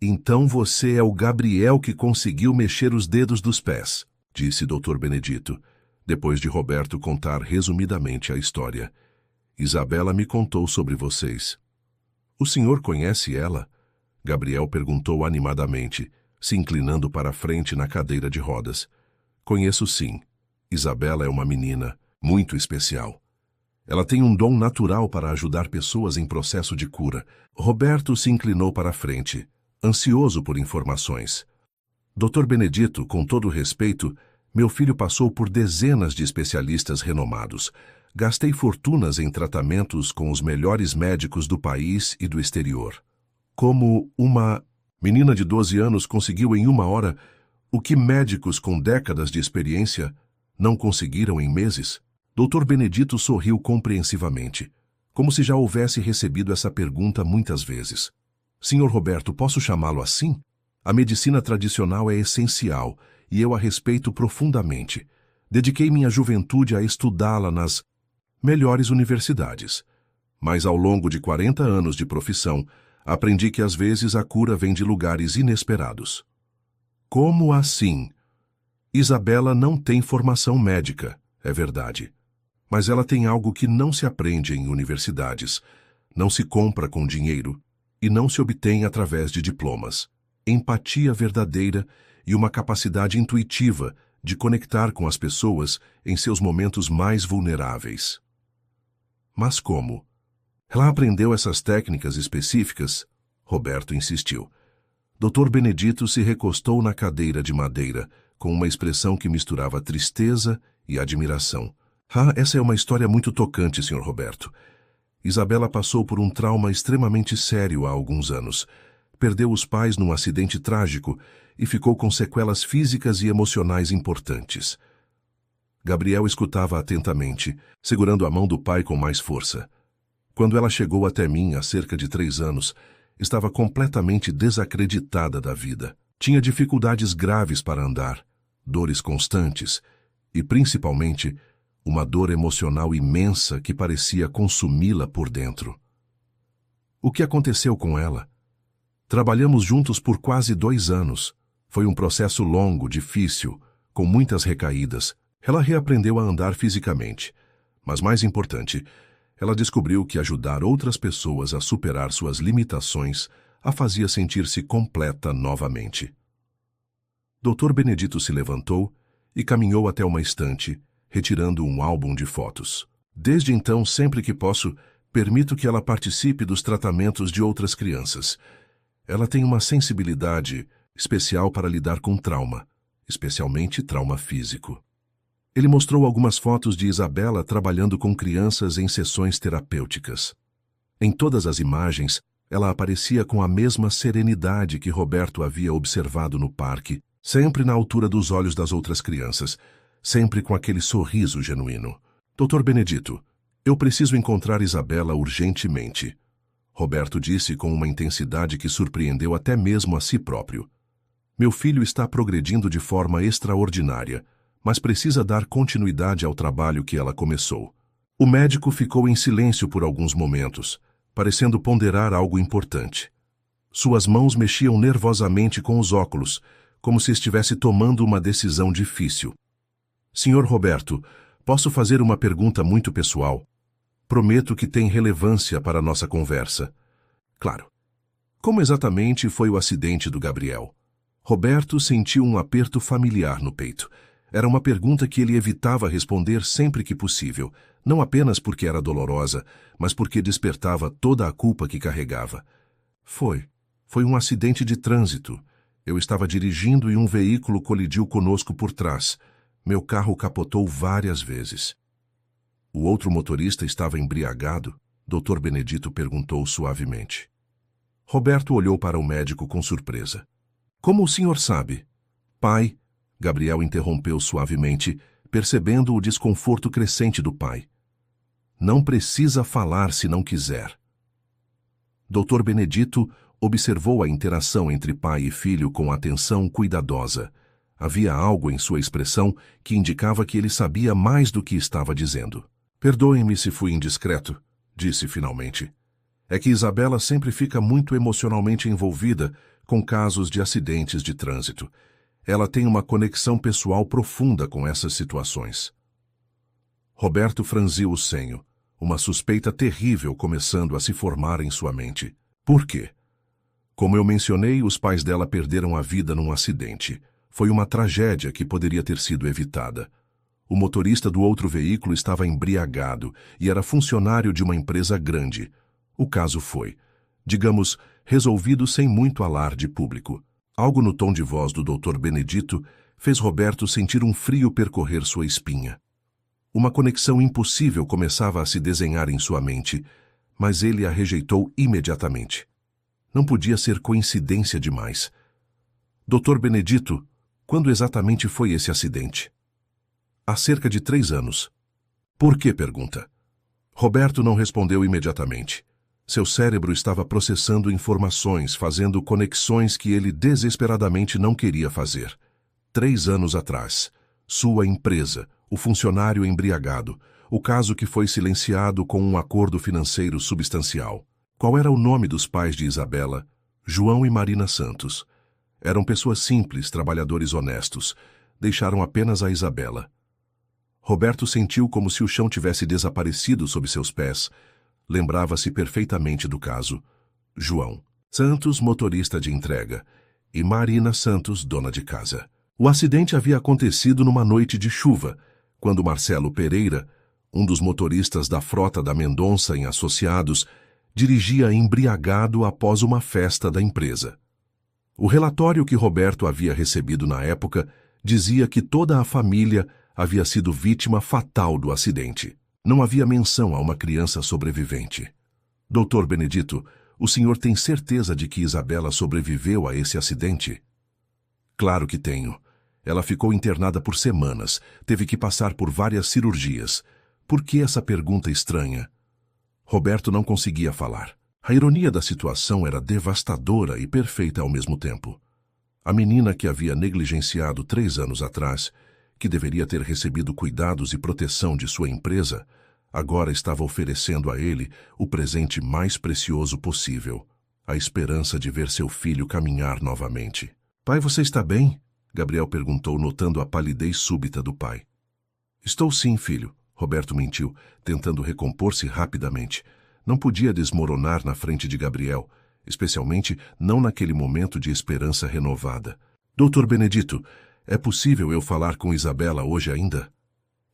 "Então você é o Gabriel que conseguiu mexer os dedos dos pés", disse Dr. Benedito, depois de Roberto contar resumidamente a história. "Isabela me contou sobre vocês." "O senhor conhece ela?" Gabriel perguntou animadamente, se inclinando para a frente na cadeira de rodas. "Conheço sim. Isabela é uma menina muito especial. Ela tem um dom natural para ajudar pessoas em processo de cura." Roberto se inclinou para a frente, ansioso por informações. "Dr. Benedito, com todo respeito, meu filho passou por dezenas de especialistas renomados. Gastei fortunas em tratamentos com os melhores médicos do país e do exterior. Como uma menina de 12 anos conseguiu em 1 hora o que médicos com décadas de experiência não conseguiram em meses?" Dr. Benedito sorriu compreensivamente, como se já houvesse recebido essa pergunta muitas vezes. "Senhor Roberto, posso chamá-lo assim? A medicina tradicional é essencial e eu a respeito profundamente. Dediquei minha juventude a estudá-la nas melhores universidades. Mas ao longo de 40 anos de profissão, aprendi que às vezes a cura vem de lugares inesperados." "Como assim?" "Isabela não tem formação médica, é verdade. Mas ela tem algo que não se aprende em universidades, não se compra com dinheiro e não se obtém através de diplomas. Empatia verdadeira e uma capacidade intuitiva de conectar com as pessoas em seus momentos mais vulneráveis." "Mas como? Ela aprendeu essas técnicas específicas?" Roberto insistiu. Dr. Benedito se recostou na cadeira de madeira, com uma expressão que misturava tristeza e admiração. Essa é uma história muito tocante, Sr. Roberto. Isabela passou por um trauma extremamente sério há alguns anos. Perdeu os pais num acidente trágico e ficou com sequelas físicas e emocionais importantes." Gabriel escutava atentamente, segurando a mão do pai com mais força. "Quando ela chegou até mim há cerca de 3 anos, estava completamente desacreditada da vida. Tinha dificuldades graves para andar, dores constantes e, principalmente, uma dor emocional imensa que parecia consumi-la por dentro. O que aconteceu com ela? Trabalhamos juntos por quase 2 anos. Foi um processo longo, difícil, com muitas recaídas. Ela reaprendeu a andar fisicamente, mas mais importante, ela descobriu que ajudar outras pessoas a superar suas limitações a fazia sentir-se completa novamente. Dr. Benedito se levantou e caminhou até uma estante, retirando um álbum de fotos. Desde então, sempre que posso, permito que ela participe dos tratamentos de outras crianças. Ela tem uma sensibilidade especial para lidar com trauma, especialmente trauma físico. Ele mostrou algumas fotos de Isabela trabalhando com crianças em sessões terapêuticas. Em todas as imagens, ela aparecia com a mesma serenidade que Roberto havia observado no parque, sempre na altura dos olhos das outras crianças, sempre com aquele sorriso genuíno. Dr. Benedito, eu preciso encontrar Isabela urgentemente. Roberto disse com uma intensidade que surpreendeu até mesmo a si próprio. Meu filho está progredindo de forma extraordinária, mas precisa dar continuidade ao trabalho que ela começou. O médico ficou em silêncio por alguns momentos, parecendo ponderar algo importante. Suas mãos mexiam nervosamente com os óculos, como se estivesse tomando uma decisão difícil. Senhor Roberto, posso fazer uma pergunta muito pessoal? Prometo que tem relevância para a nossa conversa. Claro. Como exatamente foi o acidente do Gabriel? Roberto sentiu um aperto familiar no peito. Era uma pergunta que ele evitava responder sempre que possível, não apenas porque era dolorosa, mas porque despertava toda a culpa que carregava. Foi um acidente de trânsito. Eu estava dirigindo e um veículo colidiu conosco por trás. Meu carro capotou várias vezes. O outro motorista estava embriagado? Dr. Benedito perguntou suavemente. Roberto olhou para o médico com surpresa. Como o senhor sabe? Pai, Gabriel interrompeu suavemente, percebendo o desconforto crescente do pai. Não precisa falar se não quiser. Dr. Benedito observou a interação entre pai e filho com atenção cuidadosa. Havia algo em sua expressão que indicava que ele sabia mais do que estava dizendo. Perdoem-me se fui indiscreto, disse finalmente. É que Isabela sempre fica muito emocionalmente envolvida com casos de acidentes de trânsito. Ela tem uma conexão pessoal profunda com essas situações. Roberto franziu o senho, uma suspeita terrível começando a se formar em sua mente. Por quê? Como eu mencionei, os pais dela perderam a vida num acidente. Foi uma tragédia que poderia ter sido evitada. O motorista do outro veículo estava embriagado e era funcionário de uma empresa grande. O caso foi, digamos, resolvido sem muito alarde público. Algo no tom de voz do Dr. Benedito fez Roberto sentir um frio percorrer sua espinha. Uma conexão impossível começava a se desenhar em sua mente, mas ele a rejeitou imediatamente. Não podia ser coincidência demais. Dr. Benedito, quando exatamente foi esse acidente? Há cerca de 3 anos. Por que, pergunta? Roberto não respondeu imediatamente. Seu cérebro estava processando informações, fazendo conexões que ele desesperadamente não queria fazer. 3 anos atrás, sua empresa, o funcionário embriagado, o caso que foi silenciado com um acordo financeiro substancial. Qual era o nome dos pais de Isabela? João e Marina Santos. Eram pessoas simples, trabalhadores honestos. Deixaram apenas a Isabela. Roberto sentiu como se o chão tivesse desaparecido sob seus pés. Lembrava-se perfeitamente do caso. João Santos, motorista de entrega, e Marina Santos, dona de casa. O acidente havia acontecido numa noite de chuva, quando Marcelo Pereira, um dos motoristas da frota da Mendonça em Associados, dirigia embriagado após uma festa da empresa. O relatório que Roberto havia recebido na época dizia que toda a família havia sido vítima fatal do acidente. Não havia menção a uma criança sobrevivente. Dr. Benedito, o senhor tem certeza de que Isabela sobreviveu a esse acidente? Claro que tenho. Ela ficou internada por semanas, teve que passar por várias cirurgias. Por que essa pergunta estranha? Roberto não conseguia falar. A ironia da situação era devastadora e perfeita ao mesmo tempo. A menina que havia negligenciado 3 anos atrás, que deveria ter recebido cuidados e proteção de sua empresa, agora estava oferecendo a ele o presente mais precioso possível, a esperança de ver seu filho caminhar novamente. "Pai, você está bem?" Gabriel perguntou, notando a palidez súbita do pai. "Estou sim, filho", Roberto mentiu, tentando recompor-se rapidamente. Não podia desmoronar na frente de Gabriel, especialmente não naquele momento de esperança renovada. "Doutor Benedito, é possível eu falar com Isabela hoje ainda?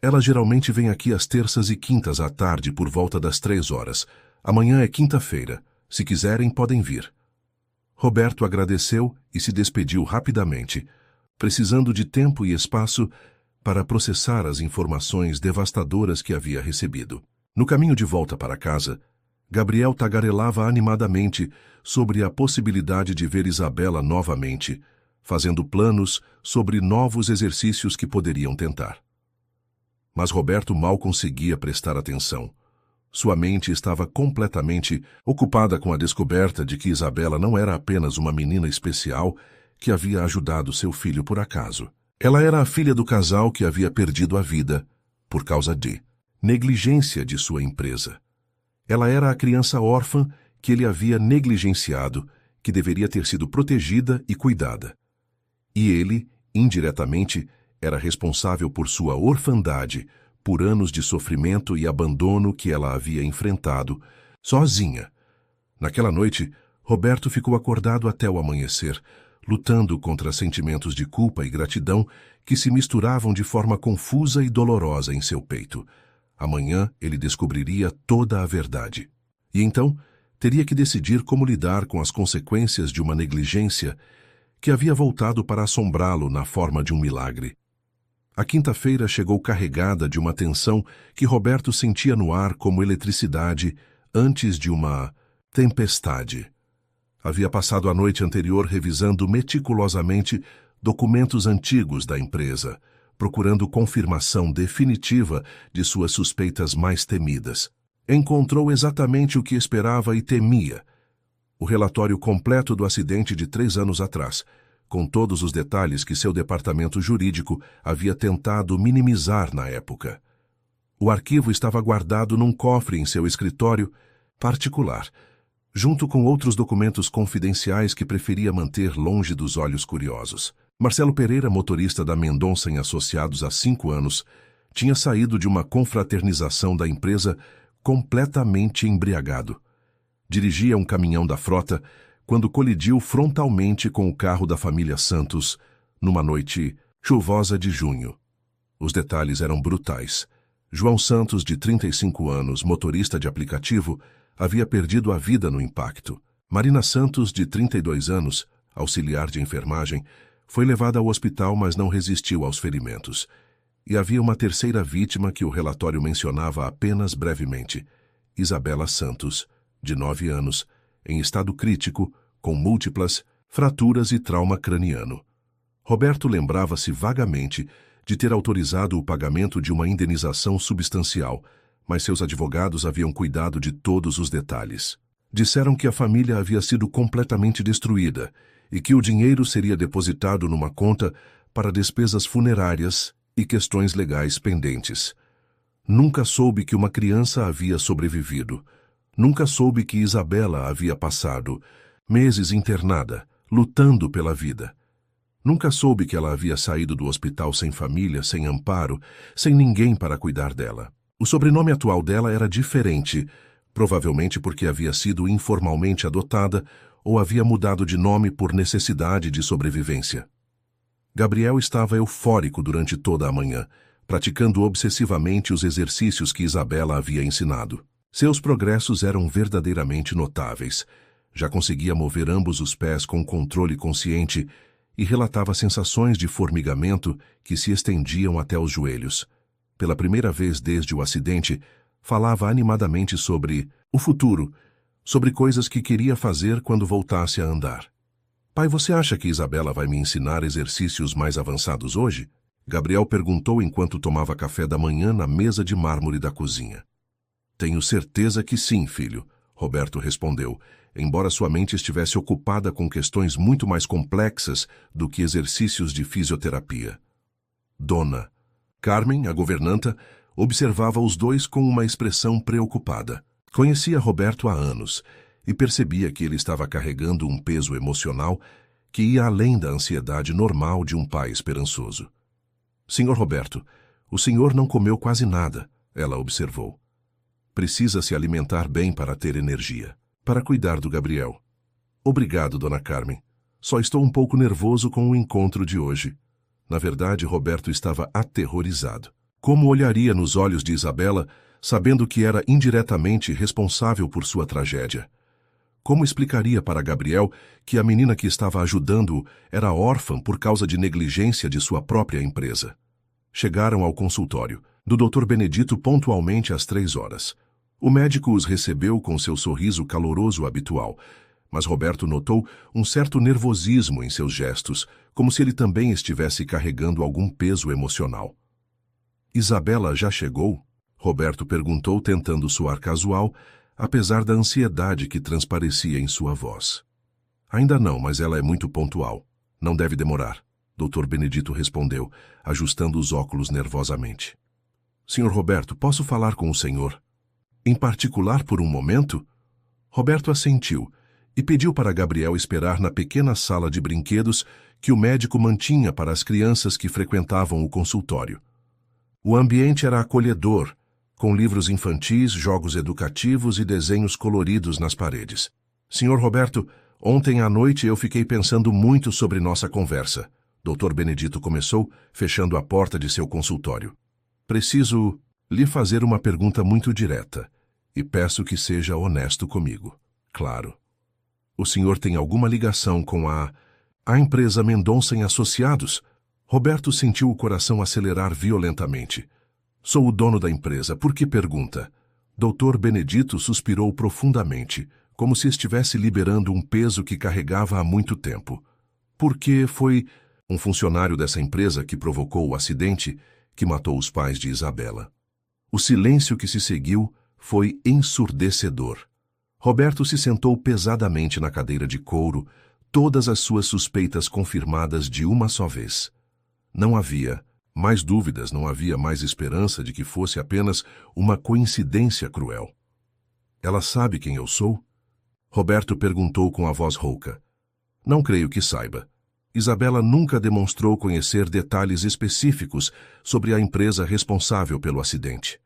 Ela geralmente vem aqui às terças e quintas à tarde por volta das 3 horas. Amanhã é quinta-feira. Se quiserem, podem vir." Roberto agradeceu e se despediu rapidamente, precisando de tempo e espaço para processar as informações devastadoras que havia recebido. No caminho de volta para casa, Gabriel tagarelava animadamente sobre a possibilidade de ver Isabela novamente, fazendo planos sobre novos exercícios que poderiam tentar. Mas Roberto mal conseguia prestar atenção. Sua mente estava completamente ocupada com a descoberta de que Isabela não era apenas uma menina especial que havia ajudado seu filho por acaso. Ela era a filha do casal que havia perdido a vida por causa de negligência de sua empresa. Ela era a criança órfã que ele havia negligenciado, que deveria ter sido protegida e cuidada. E ele, indiretamente, era responsável por sua orfandade, por anos de sofrimento e abandono que ela havia enfrentado, sozinha. Naquela noite, Roberto ficou acordado até o amanhecer, lutando contra sentimentos de culpa e gratidão que se misturavam de forma confusa e dolorosa em seu peito. Amanhã ele descobriria toda a verdade. E então, teria que decidir como lidar com as consequências de uma negligência que havia voltado para assombrá-lo na forma de um milagre. A quinta-feira chegou carregada de uma tensão que Roberto sentia no ar como eletricidade antes de uma tempestade. Havia passado a noite anterior revisando meticulosamente documentos antigos da empresa, procurando confirmação definitiva de suas suspeitas mais temidas. Encontrou exatamente o que esperava e temia: o relatório completo do acidente de 3 anos atrás, com todos os detalhes que seu departamento jurídico havia tentado minimizar na época. O arquivo estava guardado num cofre em seu escritório particular, junto com outros documentos confidenciais que preferia manter longe dos olhos curiosos. Marcelo Pereira, motorista da Mendonça e Associados há 5 anos, tinha saído de uma confraternização da empresa completamente embriagado. Dirigia um caminhão da frota quando colidiu frontalmente com o carro da família Santos, numa noite chuvosa de junho. Os detalhes eram brutais. João Santos, de 35 anos, motorista de aplicativo, havia perdido a vida no impacto. Marina Santos, de 32 anos, auxiliar de enfermagem, foi levada ao hospital, mas não resistiu aos ferimentos. E havia uma terceira vítima que o relatório mencionava apenas brevemente: Isabela Santos, de 9 anos, em estado crítico, com múltiplas fraturas e trauma craniano. Roberto lembrava-se vagamente de ter autorizado o pagamento de uma indenização substancial, mas seus advogados haviam cuidado de todos os detalhes. Disseram que a família havia sido completamente destruída e que o dinheiro seria depositado numa conta para despesas funerárias e questões legais pendentes. Nunca soube que uma criança havia sobrevivido. Nunca soube que Isabela havia passado meses internada, lutando pela vida. Nunca soube que ela havia saído do hospital sem família, sem amparo, sem ninguém para cuidar dela. O sobrenome atual dela era diferente, provavelmente porque havia sido informalmente adotada ou havia mudado de nome por necessidade de sobrevivência. Gabriel estava eufórico durante toda a manhã, praticando obsessivamente os exercícios que Isabela havia ensinado. Seus progressos eram verdadeiramente notáveis. Já conseguia mover ambos os pés com controle consciente e relatava sensações de formigamento que se estendiam até os joelhos. Pela primeira vez desde o acidente, falava animadamente sobre o futuro, sobre coisas que queria fazer quando voltasse a andar. "Pai, você acha que Isabela vai me ensinar exercícios mais avançados hoje?" Gabriel perguntou enquanto tomava café da manhã na mesa de mármore da cozinha. "Tenho certeza que sim, filho", Roberto respondeu, embora sua mente estivesse ocupada com questões muito mais complexas do que exercícios de fisioterapia. "Dona", Carmen, a governanta, observava os dois com uma expressão preocupada. Conhecia Roberto há anos e percebia que ele estava carregando um peso emocional que ia além da ansiedade normal de um pai esperançoso. Senhor Roberto, o senhor não comeu quase nada, ela observou. Precisa se alimentar bem para ter energia, para cuidar do Gabriel. Obrigado, dona Carmen. Só estou um pouco nervoso com o encontro de hoje. Na verdade, Roberto estava aterrorizado. Como olharia nos olhos de Isabela, sabendo que era indiretamente responsável por sua tragédia? Como explicaria para Gabriel que a menina que estava ajudando-o era órfã por causa de negligência de sua própria empresa? Chegaram ao consultório do Dr. Benedito pontualmente às 3 horas. O médico os recebeu com seu sorriso caloroso habitual, mas Roberto notou um certo nervosismo em seus gestos, como se ele também estivesse carregando algum peso emocional. Isabela já chegou? Roberto perguntou, tentando soar casual, apesar da ansiedade que transparecia em sua voz. Ainda não, mas ela é muito pontual. Não deve demorar, Dr. Benedito respondeu, ajustando os óculos nervosamente. Senhor Roberto, posso falar com o senhor? Em particular por um momento? Roberto assentiu e pediu para Gabriel esperar na pequena sala de brinquedos que o médico mantinha para as crianças que frequentavam o consultório. O ambiente era acolhedor, com livros infantis, jogos educativos e desenhos coloridos nas paredes. Senhor Roberto, ontem à noite eu fiquei pensando muito sobre nossa conversa. Dr. Benedito começou, fechando a porta de seu consultório. Preciso lhe fazer uma pergunta muito direta, e peço que seja honesto comigo. Claro. O senhor tem alguma ligação com a empresa Mendonça e Associados? Roberto sentiu o coração acelerar violentamente. Sou o dono da empresa, por que pergunta? Dr. Benedito suspirou profundamente, como se estivesse liberando um peso que carregava há muito tempo. Porque foi um funcionário dessa empresa que provocou o acidente que matou os pais de Isabela. O silêncio que se seguiu foi ensurdecedor. Roberto se sentou pesadamente na cadeira de couro, todas as suas suspeitas confirmadas de uma só vez. Não havia mais dúvidas, não havia mais esperança de que fosse apenas uma coincidência cruel. Ela sabe quem eu sou? Roberto perguntou com a voz rouca. Não creio que saiba. Isabela nunca demonstrou conhecer detalhes específicos sobre a empresa responsável pelo acidente.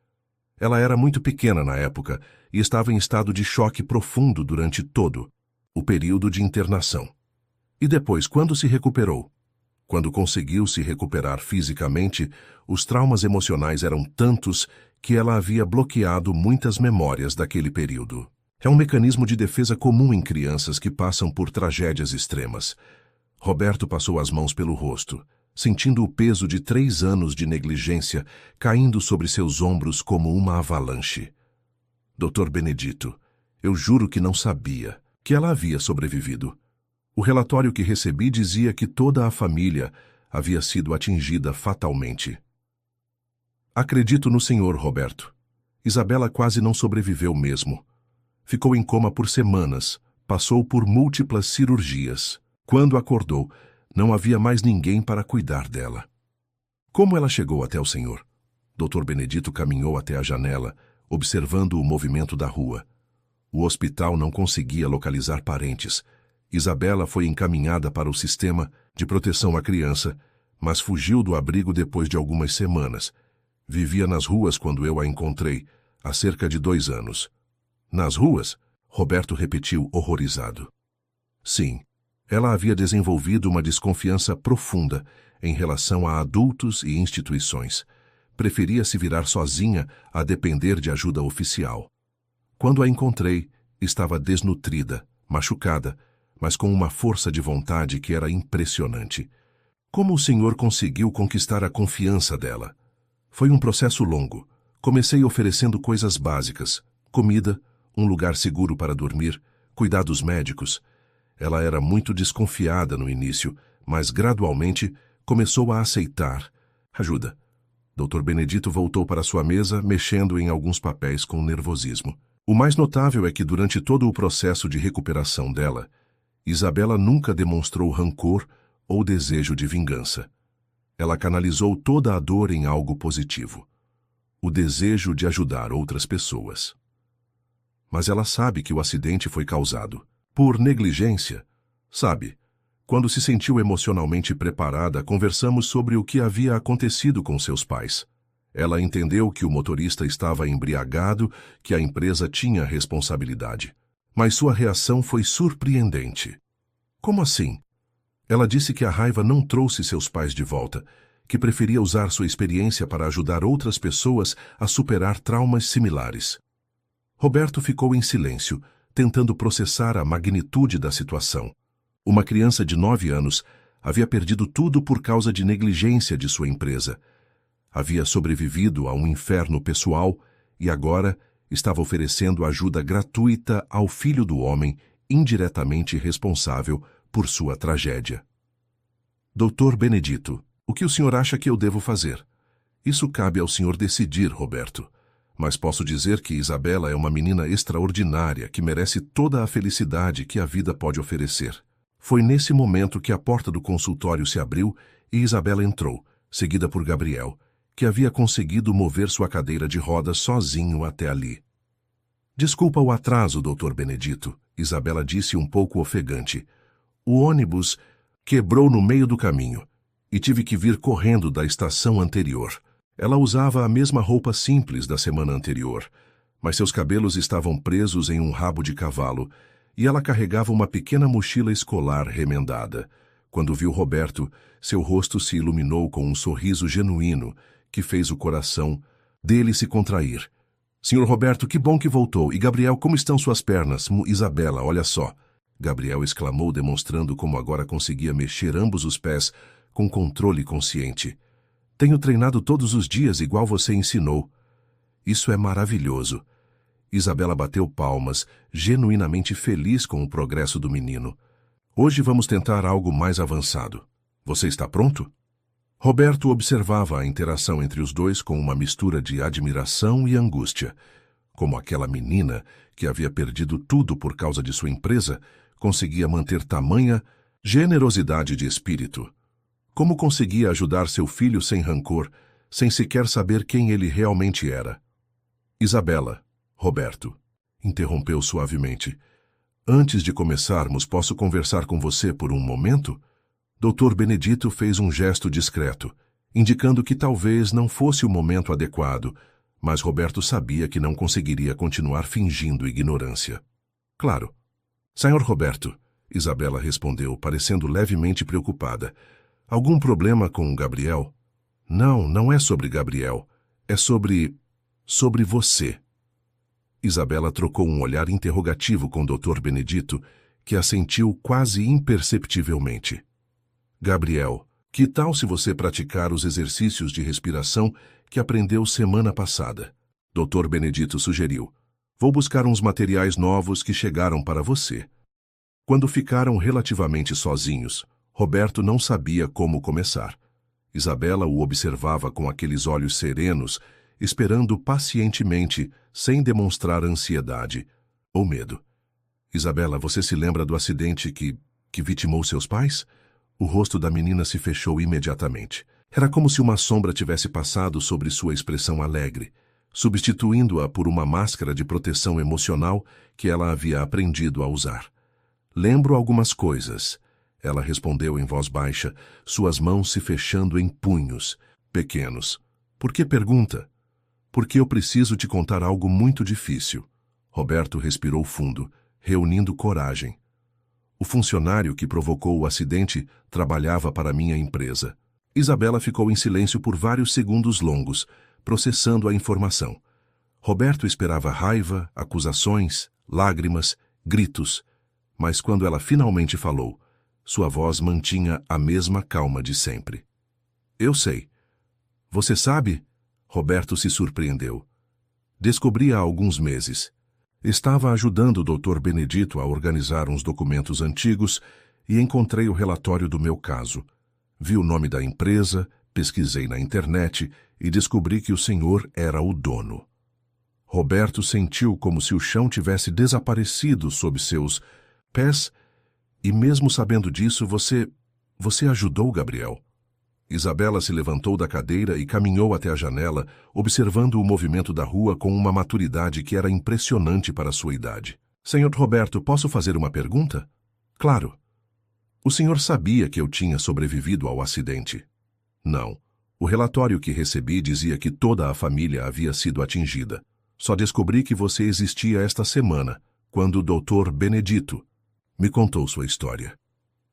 Ela era muito pequena na época e estava em estado de choque profundo durante todo o período de internação. E depois, quando se recuperou? Quando conseguiu se recuperar fisicamente, os traumas emocionais eram tantos que ela havia bloqueado muitas memórias daquele período. É um mecanismo de defesa comum em crianças que passam por tragédias extremas. Roberto passou as mãos pelo rosto, sentindo o peso de 3 anos de negligência caindo sobre seus ombros como uma avalanche. Dr. Benedito, eu juro que não sabia que ela havia sobrevivido. O relatório que recebi dizia que toda a família havia sido atingida fatalmente. Acredito no senhor, Roberto. Isabela quase não sobreviveu mesmo. Ficou em coma por semanas, passou por múltiplas cirurgias. Quando acordou, não havia mais ninguém para cuidar dela. Como ela chegou até o senhor? Dr. Benedito caminhou até a janela, observando o movimento da rua. O hospital não conseguia localizar parentes. Isabela foi encaminhada para o sistema de proteção à criança, mas fugiu do abrigo depois de algumas semanas. Vivia nas ruas quando eu a encontrei, há cerca de 2 anos. Nas ruas? Roberto repetiu, horrorizado. Sim, ela havia desenvolvido uma desconfiança profunda em relação a adultos e instituições. Preferia se virar sozinha a depender de ajuda oficial. Quando a encontrei, estava desnutrida, machucada, mas com uma força de vontade que era impressionante. Como o senhor conseguiu conquistar a confiança dela? Foi um processo longo. Comecei oferecendo coisas básicas, comida, um lugar seguro para dormir, cuidados médicos. Ela era muito desconfiada no início, mas gradualmente começou a aceitar. Ajuda. Dr. Benedito voltou para sua mesa, mexendo em alguns papéis com nervosismo. O mais notável é que durante todo o processo de recuperação dela, Isabela nunca demonstrou rancor ou desejo de vingança. Ela canalizou toda a dor em algo positivo. O desejo de ajudar outras pessoas. Mas ela sabe que o acidente foi causado por negligência. Sabe, quando se sentiu emocionalmente preparada, conversamos sobre o que havia acontecido com seus pais. Ela entendeu que o motorista estava embriagado, que a empresa tinha responsabilidade. Mas sua reação foi surpreendente. Como assim? Ela disse que a raiva não trouxe seus pais de volta, que preferia usar sua experiência para ajudar outras pessoas a superar traumas similares. Roberto ficou em silêncio, tentando processar a magnitude da situação. Uma criança de 9 anos havia perdido tudo por causa de negligência de sua empresa. Havia sobrevivido a um inferno pessoal e agora estava oferecendo ajuda gratuita ao filho do homem indiretamente responsável por sua tragédia. Doutor Benedito, o que o senhor acha que eu devo fazer? Isso cabe ao senhor decidir, Roberto. Mas posso dizer que Isabela é uma menina extraordinária que merece toda a felicidade que a vida pode oferecer. Foi nesse momento que a porta do consultório se abriu e Isabela entrou, seguida por Gabriel, que havia conseguido mover sua cadeira de rodas sozinho até ali. Desculpa o atraso, doutor Benedito, Isabela disse um pouco ofegante. O ônibus quebrou no meio do caminho e tive que vir correndo da estação anterior. Ela usava a mesma roupa simples da semana anterior, mas seus cabelos estavam presos em um rabo de cavalo e ela carregava uma pequena mochila escolar remendada. Quando viu Roberto, seu rosto se iluminou com um sorriso genuíno que fez o coração dele se contrair. Senhor Roberto, que bom que voltou. E Gabriel, como estão suas pernas? Isabela, olha só. Gabriel exclamou, demonstrando como agora conseguia mexer ambos os pés com controle consciente. Tenho treinado todos os dias igual você ensinou. Isso é maravilhoso. Isabela bateu palmas, genuinamente feliz com o progresso do menino. Hoje vamos tentar algo mais avançado. Você está pronto? Roberto observava a interação entre os dois com uma mistura de admiração e angústia. Como aquela menina, que havia perdido tudo por causa de sua empresa, conseguia manter tamanha generosidade de espírito. Como conseguia ajudar seu filho sem rancor, sem sequer saber quem ele realmente era? Isabela, Roberto, interrompeu suavemente. Antes de começarmos, posso conversar com você por um momento? Doutor Benedito fez um gesto discreto, indicando que talvez não fosse o momento adequado, mas Roberto sabia que não conseguiria continuar fingindo ignorância. Claro. Senhor Roberto, Isabela respondeu, parecendo levemente preocupada. Algum problema com Gabriel? Não, não é sobre Gabriel. É sobre você. Isabela trocou um olhar interrogativo com o Dr. Benedito, que assentiu quase imperceptivelmente. Gabriel, que tal se você praticar os exercícios de respiração que aprendeu semana passada? Dr. Benedito sugeriu. Vou buscar uns materiais novos que chegaram para você. Quando ficaram relativamente sozinhos, Roberto não sabia como começar. Isabela o observava com aqueles olhos serenos, esperando pacientemente, sem demonstrar ansiedade ou medo. Isabela, você se lembra do acidente que vitimou seus pais? O rosto da menina se fechou imediatamente. Era como se uma sombra tivesse passado sobre sua expressão alegre, substituindo-a por uma máscara de proteção emocional que ela havia aprendido a usar. Lembro algumas coisas, ela respondeu em voz baixa, suas mãos se fechando em punhos, pequenos. Por que pergunta? Porque eu preciso te contar algo muito difícil. Roberto respirou fundo, reunindo coragem. O funcionário que provocou o acidente trabalhava para minha empresa. Isabela ficou em silêncio por vários segundos longos, processando a informação. Roberto esperava raiva, acusações, lágrimas, gritos. Mas quando ela finalmente falou, sua voz mantinha a mesma calma de sempre. Eu sei. Você sabe? Roberto se surpreendeu. Descobri há alguns meses. Estava ajudando o Dr. Benedito a organizar uns documentos antigos e encontrei o relatório do meu caso. Vi o nome da empresa, pesquisei na internet e descobri que o senhor era o dono. Roberto sentiu como se o chão tivesse desaparecido sob seus pés e, mesmo sabendo disso, você ajudou Gabriel. Isabela se levantou da cadeira e caminhou até a janela, observando o movimento da rua com uma maturidade que era impressionante para sua idade. Senhor Roberto, posso fazer uma pergunta? Claro. O senhor sabia que eu tinha sobrevivido ao acidente? Não. O relatório que recebi dizia que toda a família havia sido atingida. Só descobri que você existia esta semana, quando o Dr. Benedito me contou sua história.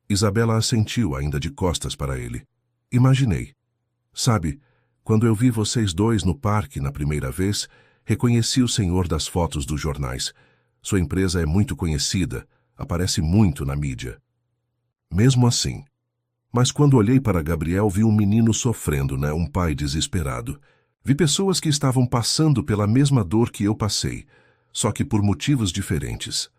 Isabela assentiu, ainda de costas para ele. Imaginei. Sabe, quando eu vi vocês dois no parque na primeira vez, reconheci o senhor das fotos dos jornais. Sua empresa é muito conhecida, aparece muito na mídia. Mesmo assim. Mas quando olhei para Gabriel, vi um menino sofrendo, um pai desesperado. Vi pessoas que estavam passando pela mesma dor que eu passei, só que por motivos diferentes.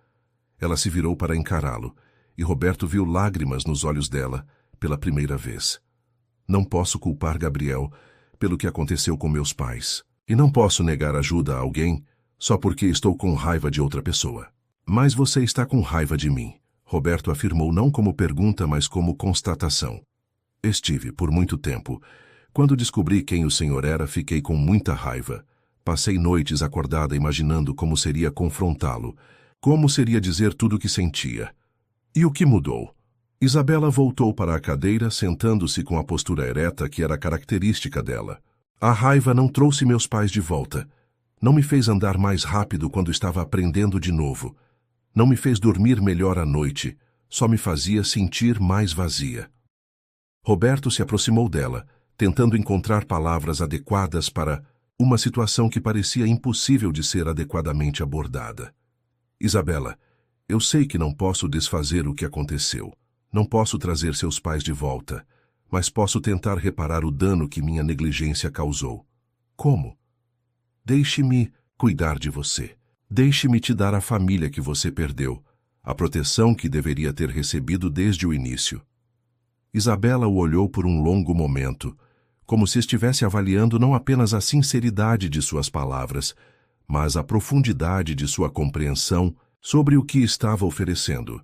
Ela se virou para encará-lo, e Roberto viu lágrimas nos olhos dela pela primeira vez. Não posso culpar Gabriel pelo que aconteceu com meus pais, e não posso negar ajuda a alguém só porque estou com raiva de outra pessoa. Mas você está com raiva de mim, Roberto afirmou não como pergunta, mas como constatação. Estive por muito tempo. Quando descobri quem o senhor era, fiquei com muita raiva. Passei noites acordada imaginando como seria confrontá-lo, como seria dizer tudo o que sentia. E o que mudou? Isabela voltou para a cadeira, sentando-se com a postura ereta que era característica dela. A raiva não trouxe meus pais de volta. Não me fez andar mais rápido quando estava aprendendo de novo. Não me fez dormir melhor à noite. Só me fazia sentir mais vazia. Roberto se aproximou dela, tentando encontrar palavras adequadas para uma situação que parecia impossível de ser adequadamente abordada. Isabela, eu sei que não posso desfazer o que aconteceu. Não posso trazer seus pais de volta, mas posso tentar reparar o dano que minha negligência causou. Como? Deixe-me cuidar de você. Deixe-me te dar a família que você perdeu, a proteção que deveria ter recebido desde o início. Isabela o olhou por um longo momento, como se estivesse avaliando não apenas a sinceridade de suas palavras, mas a profundidade de sua compreensão sobre o que estava oferecendo.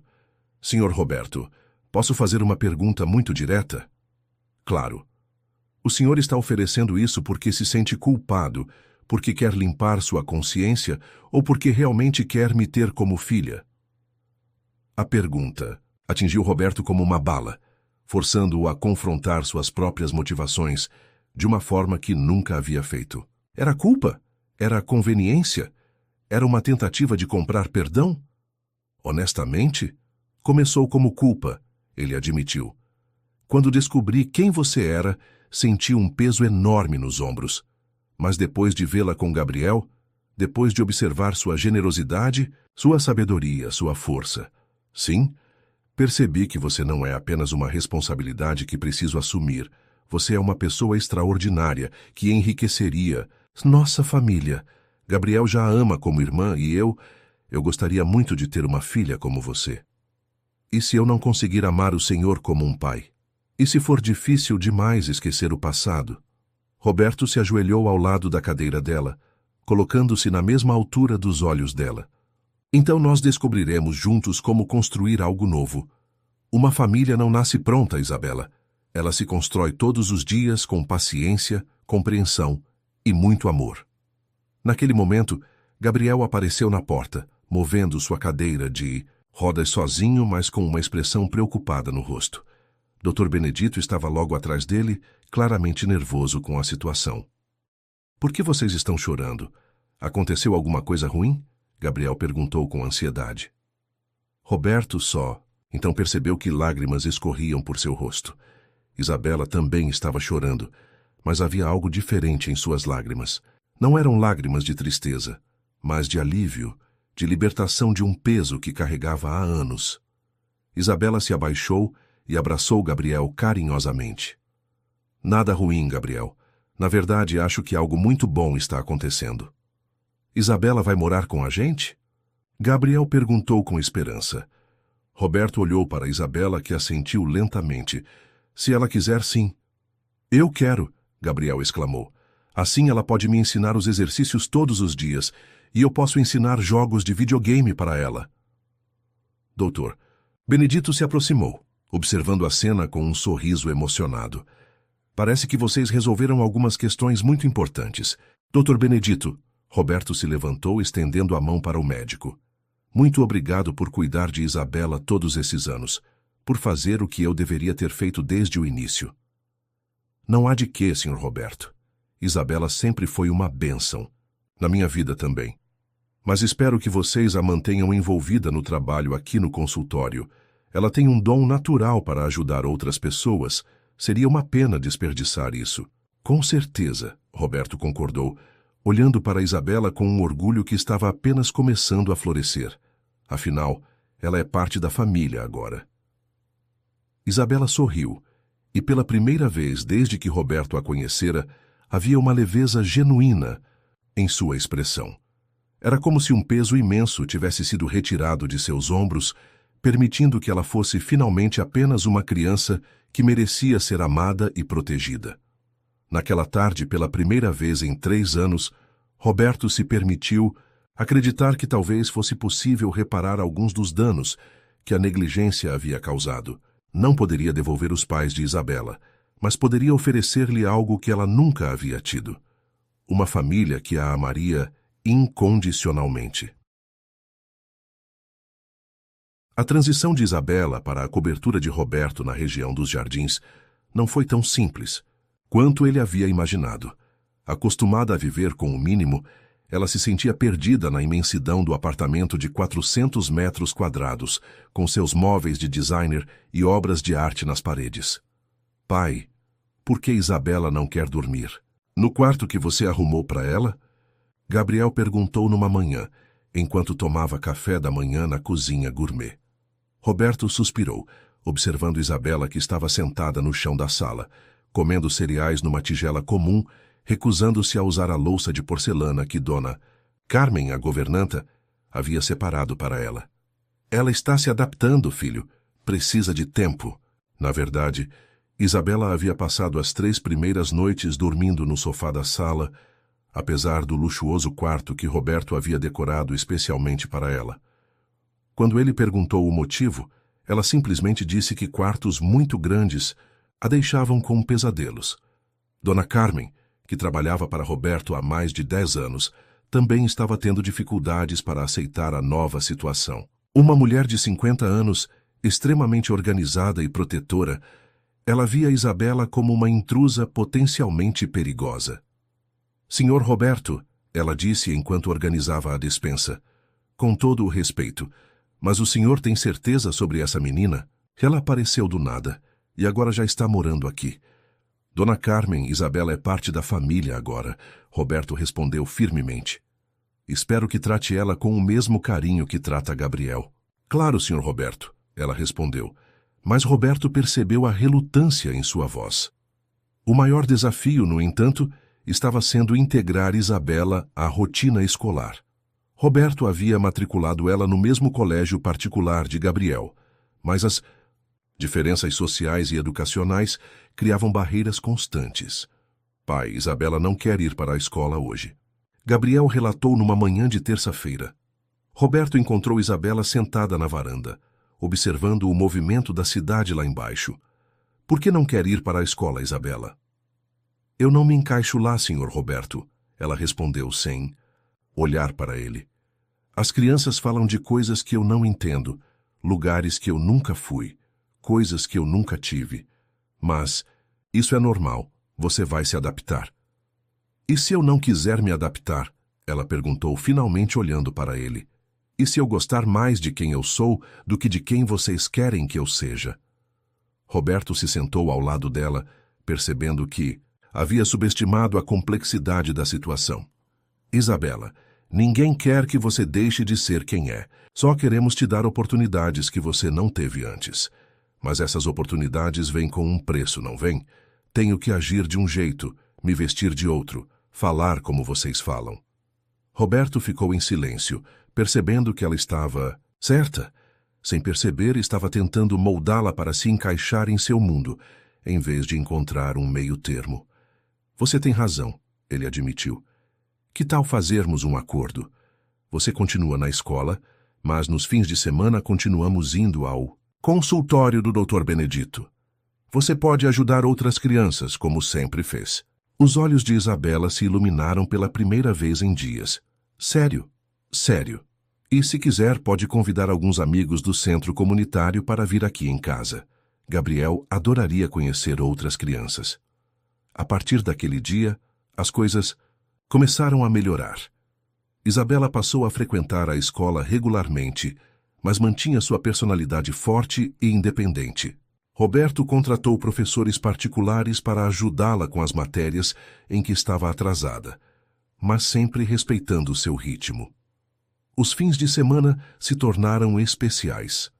Senhor Roberto, posso fazer uma pergunta muito direta? Claro. O senhor está oferecendo isso porque se sente culpado, porque quer limpar sua consciência ou porque realmente quer me ter como filha? A pergunta atingiu Roberto como uma bala, forçando-o a confrontar suas próprias motivações de uma forma que nunca havia feito. Era culpa? Era conveniência? Era uma tentativa de comprar perdão? Honestamente, começou como culpa, ele admitiu. Quando descobri quem você era, senti um peso enorme nos ombros. Mas depois de vê-la com Gabriel, depois de observar sua generosidade, sua sabedoria, sua força, sim, percebi que você não é apenas uma responsabilidade que preciso assumir. Você é uma pessoa extraordinária que enriqueceria nossa família. Gabriel já a ama como irmã e eu gostaria muito de ter uma filha como você. E se eu não conseguir amar o Senhor como um pai? E se for difícil demais esquecer o passado? Roberto se ajoelhou ao lado da cadeira dela, colocando-se na mesma altura dos olhos dela. Então nós descobriremos juntos como construir algo novo. Uma família não nasce pronta, Isabela. Ela se constrói todos os dias com paciência, compreensão e muito amor. Naquele momento, Gabriel apareceu na porta, movendo sua cadeira de rodas sozinho, mas com uma expressão preocupada no rosto. Dr. Benedito estava logo atrás dele, claramente nervoso com a situação. Por que vocês estão chorando? Aconteceu alguma coisa ruim? Gabriel perguntou com ansiedade. Roberto então percebeu que lágrimas escorriam por seu rosto. Isabela também estava chorando, mas havia algo diferente em suas lágrimas. Não eram lágrimas de tristeza, mas de alívio, de libertação de um peso que carregava há anos. Isabela se abaixou e abraçou Gabriel carinhosamente. Nada ruim, Gabriel. Na verdade, acho que algo muito bom está acontecendo. Isabela vai morar com a gente? Gabriel perguntou com esperança. Roberto olhou para Isabela, que assentiu lentamente. Se ela quiser, sim. Eu quero, Gabriel exclamou. Assim ela pode me ensinar os exercícios todos os dias, e eu posso ensinar jogos de videogame para ela. Doutor, Benedito se aproximou, observando a cena com um sorriso emocionado. Parece que vocês resolveram algumas questões muito importantes. Dr. Benedito, Roberto se levantou estendendo a mão para o médico. Muito obrigado por cuidar de Isabela todos esses anos, por fazer o que eu deveria ter feito desde o início. Não há de quê, Sr. Roberto. Isabela sempre foi uma bênção. Na minha vida também. Mas espero que vocês a mantenham envolvida no trabalho aqui no consultório. Ela tem um dom natural para ajudar outras pessoas. Seria uma pena desperdiçar isso. Com certeza, Roberto concordou, olhando para Isabela com um orgulho que estava apenas começando a florescer. Afinal, ela é parte da família agora. Isabela sorriu, e pela primeira vez desde que Roberto a conhecera, havia uma leveza genuína em sua expressão. Era como se um peso imenso tivesse sido retirado de seus ombros, permitindo que ela fosse finalmente apenas uma criança que merecia ser amada e protegida. Naquela tarde, pela primeira vez em 3 anos, Roberto se permitiu acreditar que talvez fosse possível reparar alguns dos danos que a negligência havia causado. Não poderia devolver os pais de Isabela, mas poderia oferecer-lhe algo que ela nunca havia tido. Uma família que a amaria incondicionalmente. A transição de Isabela para a cobertura de Roberto na região dos Jardins não foi tão simples quanto ele havia imaginado. Acostumada a viver com o mínimo, ela se sentia perdida na imensidão do apartamento de 400 metros quadrados, com seus móveis de designer e obras de arte nas paredes. Pai, por que Isabela não quer dormir? No quarto que você arrumou para ela? Gabriel perguntou numa manhã, enquanto tomava café da manhã na cozinha gourmet. Roberto suspirou, observando Isabela que estava sentada no chão da sala, comendo cereais numa tigela comum, recusando-se a usar a louça de porcelana que Dona Carmen, a governanta, havia separado para ela. Ela está se adaptando, filho. Precisa de tempo. Na verdade, Isabela havia passado as 3 primeiras noites dormindo no sofá da sala, apesar do luxuoso quarto que Roberto havia decorado especialmente para ela. Quando ele perguntou o motivo, ela simplesmente disse que quartos muito grandes a deixavam com pesadelos. Dona Carmen, que trabalhava para Roberto há mais de 10 anos, também estava tendo dificuldades para aceitar a nova situação. Uma mulher de 50 anos, extremamente organizada e protetora, ela via Isabela como uma intrusa potencialmente perigosa. Senhor Roberto, ela disse enquanto organizava a despensa, com todo o respeito, mas o senhor tem certeza sobre essa menina? Ela apareceu do nada, e agora já está morando aqui. Dona Carmen, Isabela é parte da família agora, Roberto respondeu firmemente. Espero que trate ela com o mesmo carinho que trata Gabriel. Claro, senhor Roberto, ela respondeu, mas Roberto percebeu a relutância em sua voz. O maior desafio, no entanto, estava sendo integrar Isabela à rotina escolar. Roberto havia matriculado ela no mesmo colégio particular de Gabriel, mas as diferenças sociais e educacionais criavam barreiras constantes. Pai, Isabela não quer ir para a escola hoje. Gabriel relatou numa manhã de terça-feira. Roberto encontrou Isabela sentada na varanda, observando o movimento da cidade lá embaixo. Por que não quer ir para a escola, Isabela? Eu não me encaixo lá, senhor Roberto, ela respondeu sem olhar para ele. As crianças falam de coisas que eu não entendo, lugares que eu nunca fui, coisas que eu nunca tive. Mas isso é normal, você vai se adaptar. E se eu não quiser me adaptar? Ela perguntou, finalmente olhando para ele. E se eu gostar mais de quem eu sou do que de quem vocês querem que eu seja? Roberto se sentou ao lado dela, percebendo que havia subestimado a complexidade da situação. Isabela, ninguém quer que você deixe de ser quem é. Só queremos te dar oportunidades que você não teve antes. Mas essas oportunidades vêm com um preço, não vêm? Tenho que agir de um jeito, me vestir de outro, falar como vocês falam. Roberto ficou em silêncio, percebendo que ela estava certa. Sem perceber, estava tentando moldá-la para se encaixar em seu mundo, em vez de encontrar um meio termo. Você tem razão, ele admitiu. Que tal fazermos um acordo? Você continua na escola, mas nos fins de semana continuamos indo ao consultório do Dr. Benedito. Você pode ajudar outras crianças, como sempre fez. Os olhos de Isabela se iluminaram pela primeira vez em dias. Sério, sério. E se quiser, pode convidar alguns amigos do centro comunitário para vir aqui em casa. Gabriel adoraria conhecer outras crianças. A partir daquele dia, as coisas começaram a melhorar. Isabela passou a frequentar a escola regularmente, mas mantinha sua personalidade forte e independente. Roberto contratou professores particulares para ajudá-la com as matérias em que estava atrasada, mas sempre respeitando seu ritmo. Os fins de semana se tornaram especiais.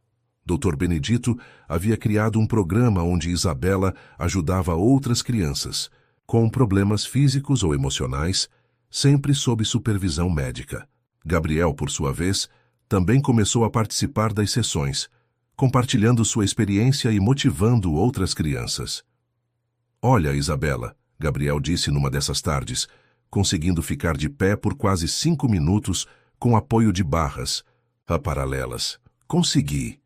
Dr. Benedito havia criado um programa onde Isabela ajudava outras crianças, com problemas físicos ou emocionais, sempre sob supervisão médica. Gabriel, por sua vez, também começou a participar das sessões, compartilhando sua experiência e motivando outras crianças. Olha, Isabela, Gabriel disse numa dessas tardes, conseguindo ficar de pé por quase 5 minutos com apoio de barras paralelas. Consegui.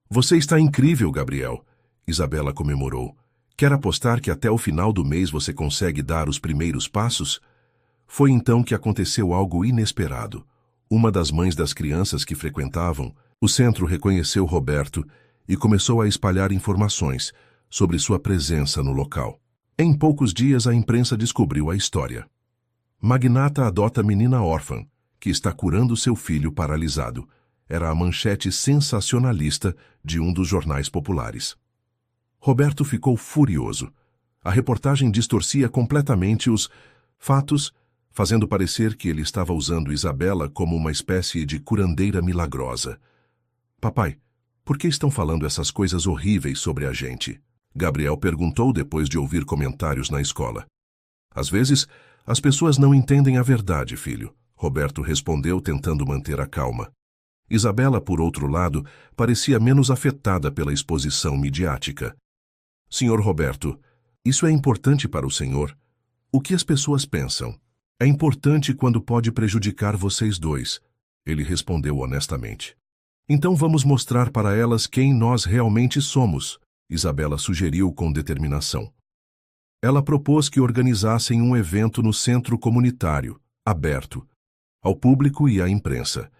Você está incrível, Gabriel, Isabela comemorou. Quer apostar que até o final do mês você consegue dar os primeiros passos? Foi então que aconteceu algo inesperado. Uma das mães das crianças que frequentavam o centro reconheceu Roberto e começou a espalhar informações sobre sua presença no local. Em poucos dias, a imprensa descobriu a história. Magnata adota menina órfã, que está curando seu filho paralisado. Era a manchete sensacionalista de um dos jornais populares. Roberto ficou furioso. A reportagem distorcia completamente os fatos, fazendo parecer que ele estava usando Isabela como uma espécie de curandeira milagrosa. Papai, por que estão falando essas coisas horríveis sobre a gente? Gabriel perguntou depois de ouvir comentários na escola. Às vezes, as pessoas não entendem a verdade, filho, Roberto respondeu tentando manter a calma. Isabela, por outro lado, parecia menos afetada pela exposição midiática. Senhor Roberto, isso é importante para o senhor? O que as pessoas pensam? É importante quando pode prejudicar vocês dois, ele respondeu honestamente. Então vamos mostrar para elas quem nós realmente somos, Isabela sugeriu com determinação. Ela propôs que organizassem um evento no centro comunitário, aberto, ao público e à imprensa,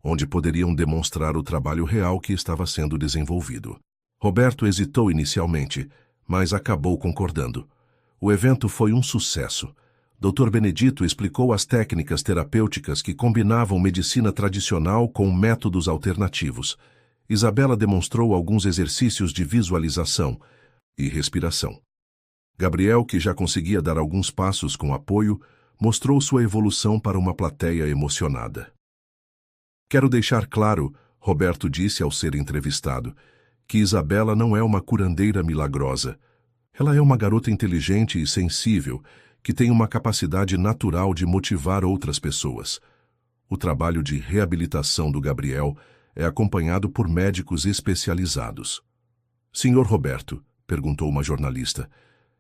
onde poderiam demonstrar o trabalho real que estava sendo desenvolvido. Roberto hesitou inicialmente, mas acabou concordando. O evento foi um sucesso. Dr. Benedito explicou as técnicas terapêuticas que combinavam medicina tradicional com métodos alternativos. Isabela demonstrou alguns exercícios de visualização e respiração. Gabriel, que já conseguia dar alguns passos com apoio, mostrou sua evolução para uma plateia emocionada. Quero deixar claro, Roberto disse ao ser entrevistado, que Isabela não é uma curandeira milagrosa. Ela é uma garota inteligente e sensível, que tem uma capacidade natural de motivar outras pessoas. O trabalho de reabilitação do Gabriel é acompanhado por médicos especializados. Senhor Roberto, perguntou uma jornalista,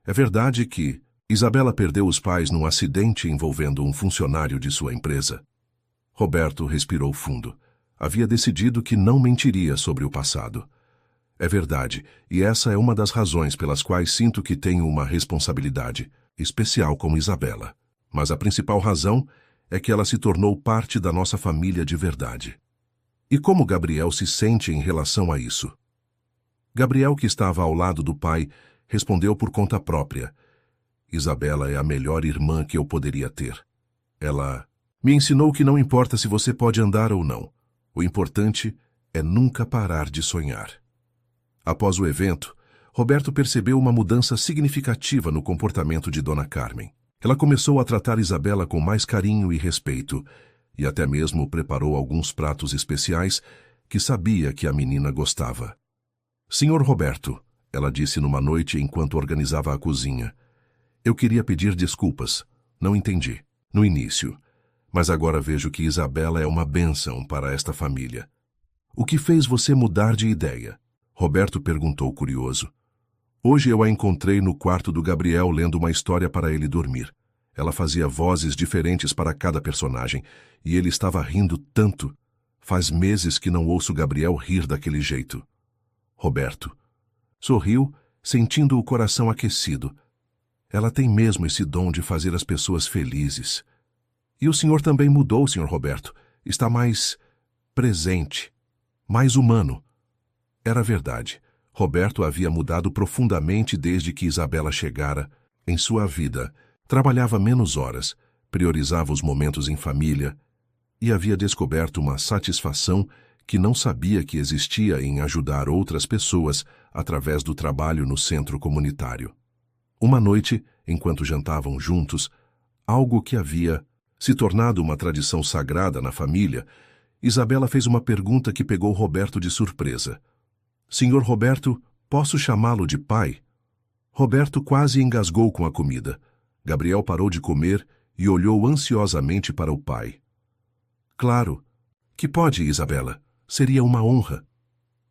é verdade que Isabela perdeu os pais num acidente envolvendo um funcionário de sua empresa? Roberto respirou fundo. Havia decidido que não mentiria sobre o passado. É verdade, e essa é uma das razões pelas quais sinto que tenho uma responsabilidade especial com Isabela. Mas a principal razão é que ela se tornou parte da nossa família de verdade. E como Gabriel se sente em relação a isso? Gabriel, que estava ao lado do pai, respondeu por conta própria. Isabela é a melhor irmã que eu poderia ter. Ela me ensinou que não importa se você pode andar ou não. O importante é nunca parar de sonhar. Após o evento, Roberto percebeu uma mudança significativa no comportamento de Dona Carmen. Ela começou a tratar Isabela com mais carinho e respeito, e até mesmo preparou alguns pratos especiais que sabia que a menina gostava. Senhor Roberto, ela disse numa noite enquanto organizava a cozinha, eu queria pedir desculpas. Não entendi, no início, mas agora vejo que Isabela é uma bênção para esta família. O que fez você mudar de ideia? Roberto perguntou curioso. Hoje eu a encontrei no quarto do Gabriel lendo uma história para ele dormir. Ela fazia vozes diferentes para cada personagem, e ele estava rindo tanto. Faz meses que não ouço Gabriel rir daquele jeito. Roberto sorriu sentindo o coração aquecido. Ela tem mesmo esse dom de fazer as pessoas felizes. E o senhor também mudou, Sr. Roberto. Está mais presente, mais humano. Era verdade. Roberto havia mudado profundamente desde que Isabela chegara em sua vida. Trabalhava menos horas, priorizava os momentos em família e havia descoberto uma satisfação que não sabia que existia em ajudar outras pessoas através do trabalho no centro comunitário. Uma noite, enquanto jantavam juntos, algo que havia se tornado uma tradição sagrada na família, Isabela fez uma pergunta que pegou Roberto de surpresa. Senhor Roberto, posso chamá-lo de pai? Roberto quase engasgou com a comida. Gabriel parou de comer e olhou ansiosamente para o pai. Claro. Que pode, Isabela. Seria uma honra.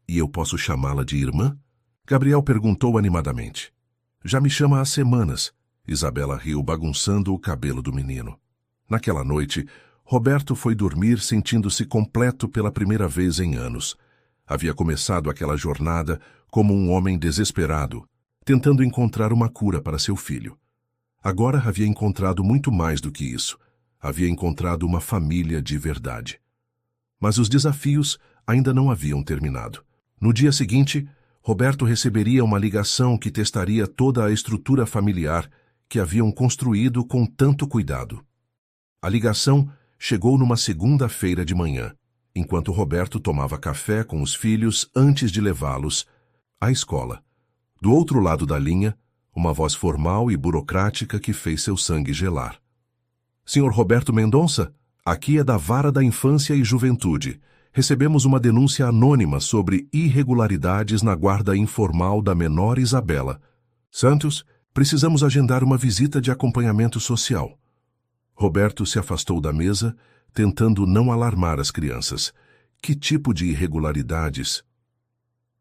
E eu posso chamá-la de irmã? Gabriel perguntou animadamente. Já me chama há semanas. Isabela riu, bagunçando o cabelo do menino. Naquela noite, Roberto foi dormir sentindo-se completo pela primeira vez em anos. Havia começado aquela jornada como um homem desesperado, tentando encontrar uma cura para seu filho. Agora havia encontrado muito mais do que isso. Havia encontrado uma família de verdade. Mas os desafios ainda não haviam terminado. No dia seguinte, Roberto receberia uma ligação que testaria toda a estrutura familiar que haviam construído com tanto cuidado. A ligação chegou numa segunda-feira de manhã, enquanto Roberto tomava café com os filhos antes de levá-los à escola. Do outro lado da linha, uma voz formal e burocrática que fez seu sangue gelar. Senhor Roberto Mendonça, aqui é da Vara da Infância e Juventude. Recebemos uma denúncia anônima sobre irregularidades na guarda informal da menor Isabela. Santos, precisamos agendar uma visita de acompanhamento social. Roberto se afastou da mesa, tentando não alarmar as crianças. Que tipo de irregularidades?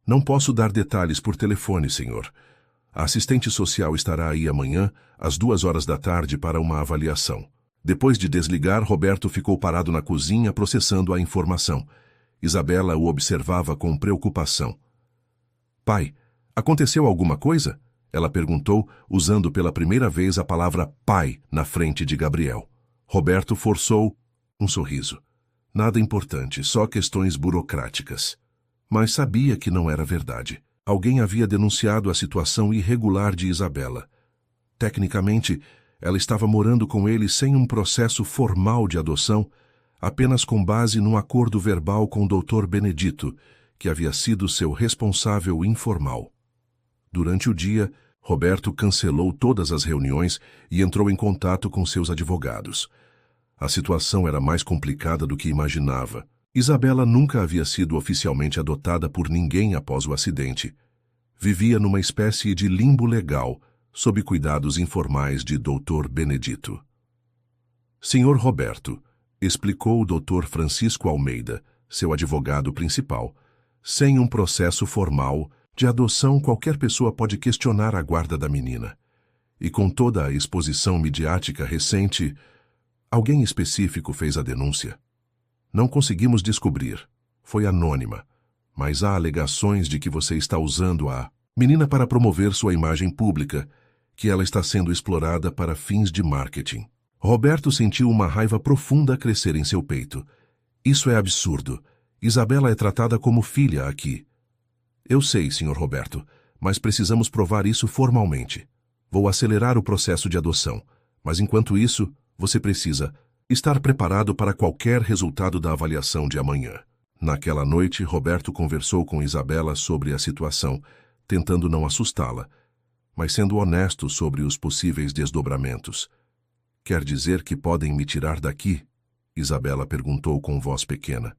Não posso dar detalhes por telefone, senhor. A assistente social estará aí amanhã, às 14h para uma avaliação. Depois de desligar, Roberto ficou parado na cozinha processando a informação. Isabela o observava com preocupação. Pai, aconteceu alguma coisa? Ela perguntou, usando pela primeira vez a palavra pai na frente de Gabriel. Roberto forçou um sorriso. Nada importante, só questões burocráticas. Mas sabia que não era verdade. Alguém havia denunciado a situação irregular de Isabela. Tecnicamente, ela estava morando com ele sem um processo formal de adoção, apenas com base num acordo verbal com o Dr. Benedito, que havia sido seu responsável informal. Durante o dia, Roberto cancelou todas as reuniões e entrou em contato com seus advogados. A situação era mais complicada do que imaginava. Isabela nunca havia sido oficialmente adotada por ninguém após o acidente. Vivia numa espécie de limbo legal, sob cuidados informais de Dr. Benedito. Senhor Roberto, explicou o Dr. Francisco Almeida, seu advogado principal, sem um processo formal de adoção, qualquer pessoa pode questionar a guarda da menina. E com toda a exposição midiática recente, alguém específico fez a denúncia. Não conseguimos descobrir. Foi anônima. Mas há alegações de que você está usando a menina para promover sua imagem pública, que ela está sendo explorada para fins de marketing. Roberto sentiu uma raiva profunda crescer em seu peito. Isso é absurdo. Isabela é tratada como filha aqui. Eu sei, Sr. Roberto, mas precisamos provar isso formalmente. Vou acelerar o processo de adoção, mas enquanto isso, você precisa estar preparado para qualquer resultado da avaliação de amanhã. Naquela noite, Roberto conversou com Isabela sobre a situação, tentando não assustá-la, mas sendo honesto sobre os possíveis desdobramentos. Quer dizer que podem me tirar daqui? Isabela perguntou com voz pequena.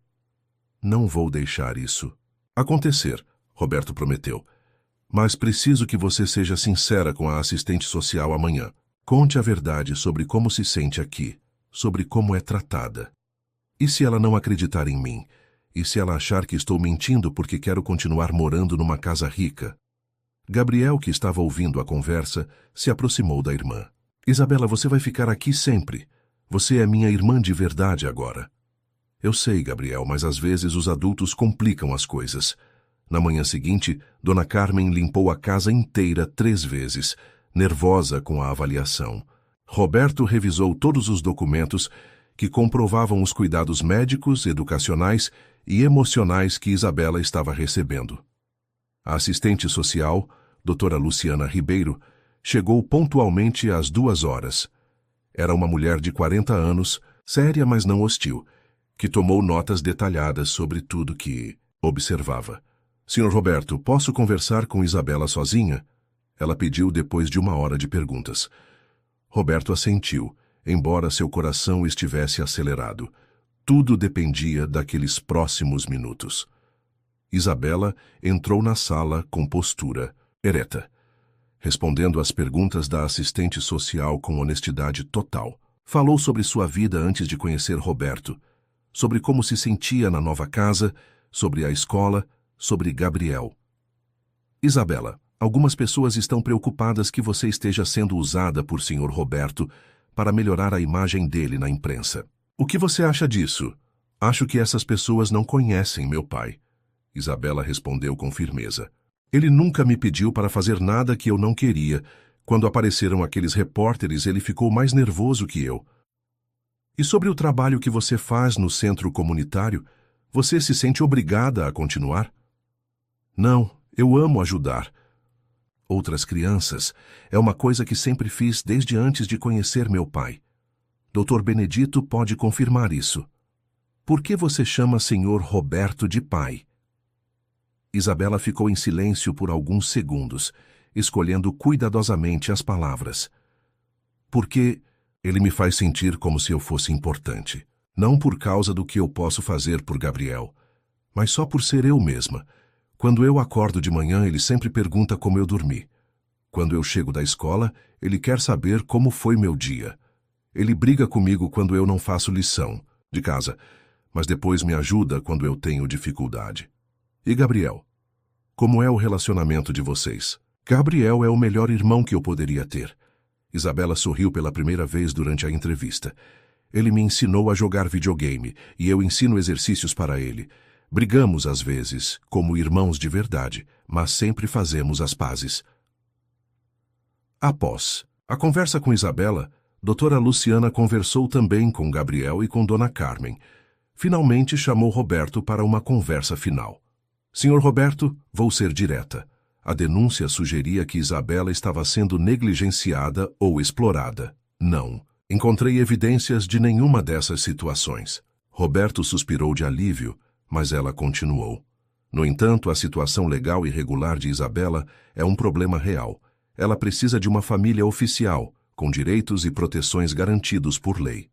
Não vou deixar isso acontecer, Roberto prometeu. Mas preciso que você seja sincera com a assistente social amanhã. Conte a verdade sobre como se sente aqui, sobre como é tratada. E se ela não acreditar em mim? E se ela achar que estou mentindo porque quero continuar morando numa casa rica? Gabriel, que estava ouvindo a conversa, se aproximou da irmã. Isabela, você vai ficar aqui sempre. Você é minha irmã de verdade agora. Eu sei, Gabriel, mas às vezes os adultos complicam as coisas. Na manhã seguinte, Dona Carmen limpou a casa inteira 3 vezes, nervosa com a avaliação. Roberto revisou todos os documentos que comprovavam os cuidados médicos, educacionais e emocionais que Isabela estava recebendo. A assistente social, doutora Luciana Ribeiro, chegou pontualmente às 2 horas. Era uma mulher de 40 anos, séria mas não hostil, que tomou notas detalhadas sobre tudo que observava. Senhor Roberto, posso conversar com Isabela sozinha? Ela pediu depois de 1 hora de perguntas. Roberto assentiu, embora seu coração estivesse acelerado. Tudo dependia daqueles próximos minutos. Isabela entrou na sala com postura ereta, respondendo às perguntas da assistente social com honestidade total. Falou sobre sua vida antes de conhecer Roberto, sobre como se sentia na nova casa, sobre a escola, sobre Gabriel. Isabela, algumas pessoas estão preocupadas que você esteja sendo usada por Sr. Roberto para melhorar a imagem dele na imprensa. O que você acha disso? Acho que essas pessoas não conhecem meu pai. Isabela respondeu com firmeza. Ele nunca me pediu para fazer nada que eu não queria. Quando apareceram aqueles repórteres, ele ficou mais nervoso que eu. E sobre o trabalho que você faz no centro comunitário, você se sente obrigada a continuar? Não, eu amo ajudar. Outras crianças é uma coisa que sempre fiz desde antes de conhecer meu pai. Dr. Benedito pode confirmar isso. Por que você chama Sr. Roberto de pai? Isabela ficou em silêncio por alguns segundos, escolhendo cuidadosamente as palavras. Porque ele me faz sentir como se eu fosse importante. Não por causa do que eu posso fazer por Gabriel, mas só por ser eu mesma. Quando eu acordo de manhã, ele sempre pergunta como eu dormi. Quando eu chego da escola, ele quer saber como foi meu dia. Ele briga comigo quando eu não faço lição de casa, mas depois me ajuda quando eu tenho dificuldade. E Gabriel? Como é o relacionamento de vocês? Gabriel é o melhor irmão que eu poderia ter. Isabela sorriu pela primeira vez durante a entrevista. Ele me ensinou a jogar videogame e eu ensino exercícios para ele. Brigamos às vezes, como irmãos de verdade, mas sempre fazemos as pazes. Após a conversa com Isabela, doutora Luciana conversou também com Gabriel e com Dona Carmen. Finalmente chamou Roberto para uma conversa final. Senhor Roberto, vou ser direta. A denúncia sugeria que Isabela estava sendo negligenciada ou explorada. Não. Encontrei evidências de nenhuma dessas situações. Roberto suspirou de alívio, mas ela continuou. No entanto, a situação legal e regular de Isabela é um problema real. Ela precisa de uma família oficial, com direitos e proteções garantidos por lei.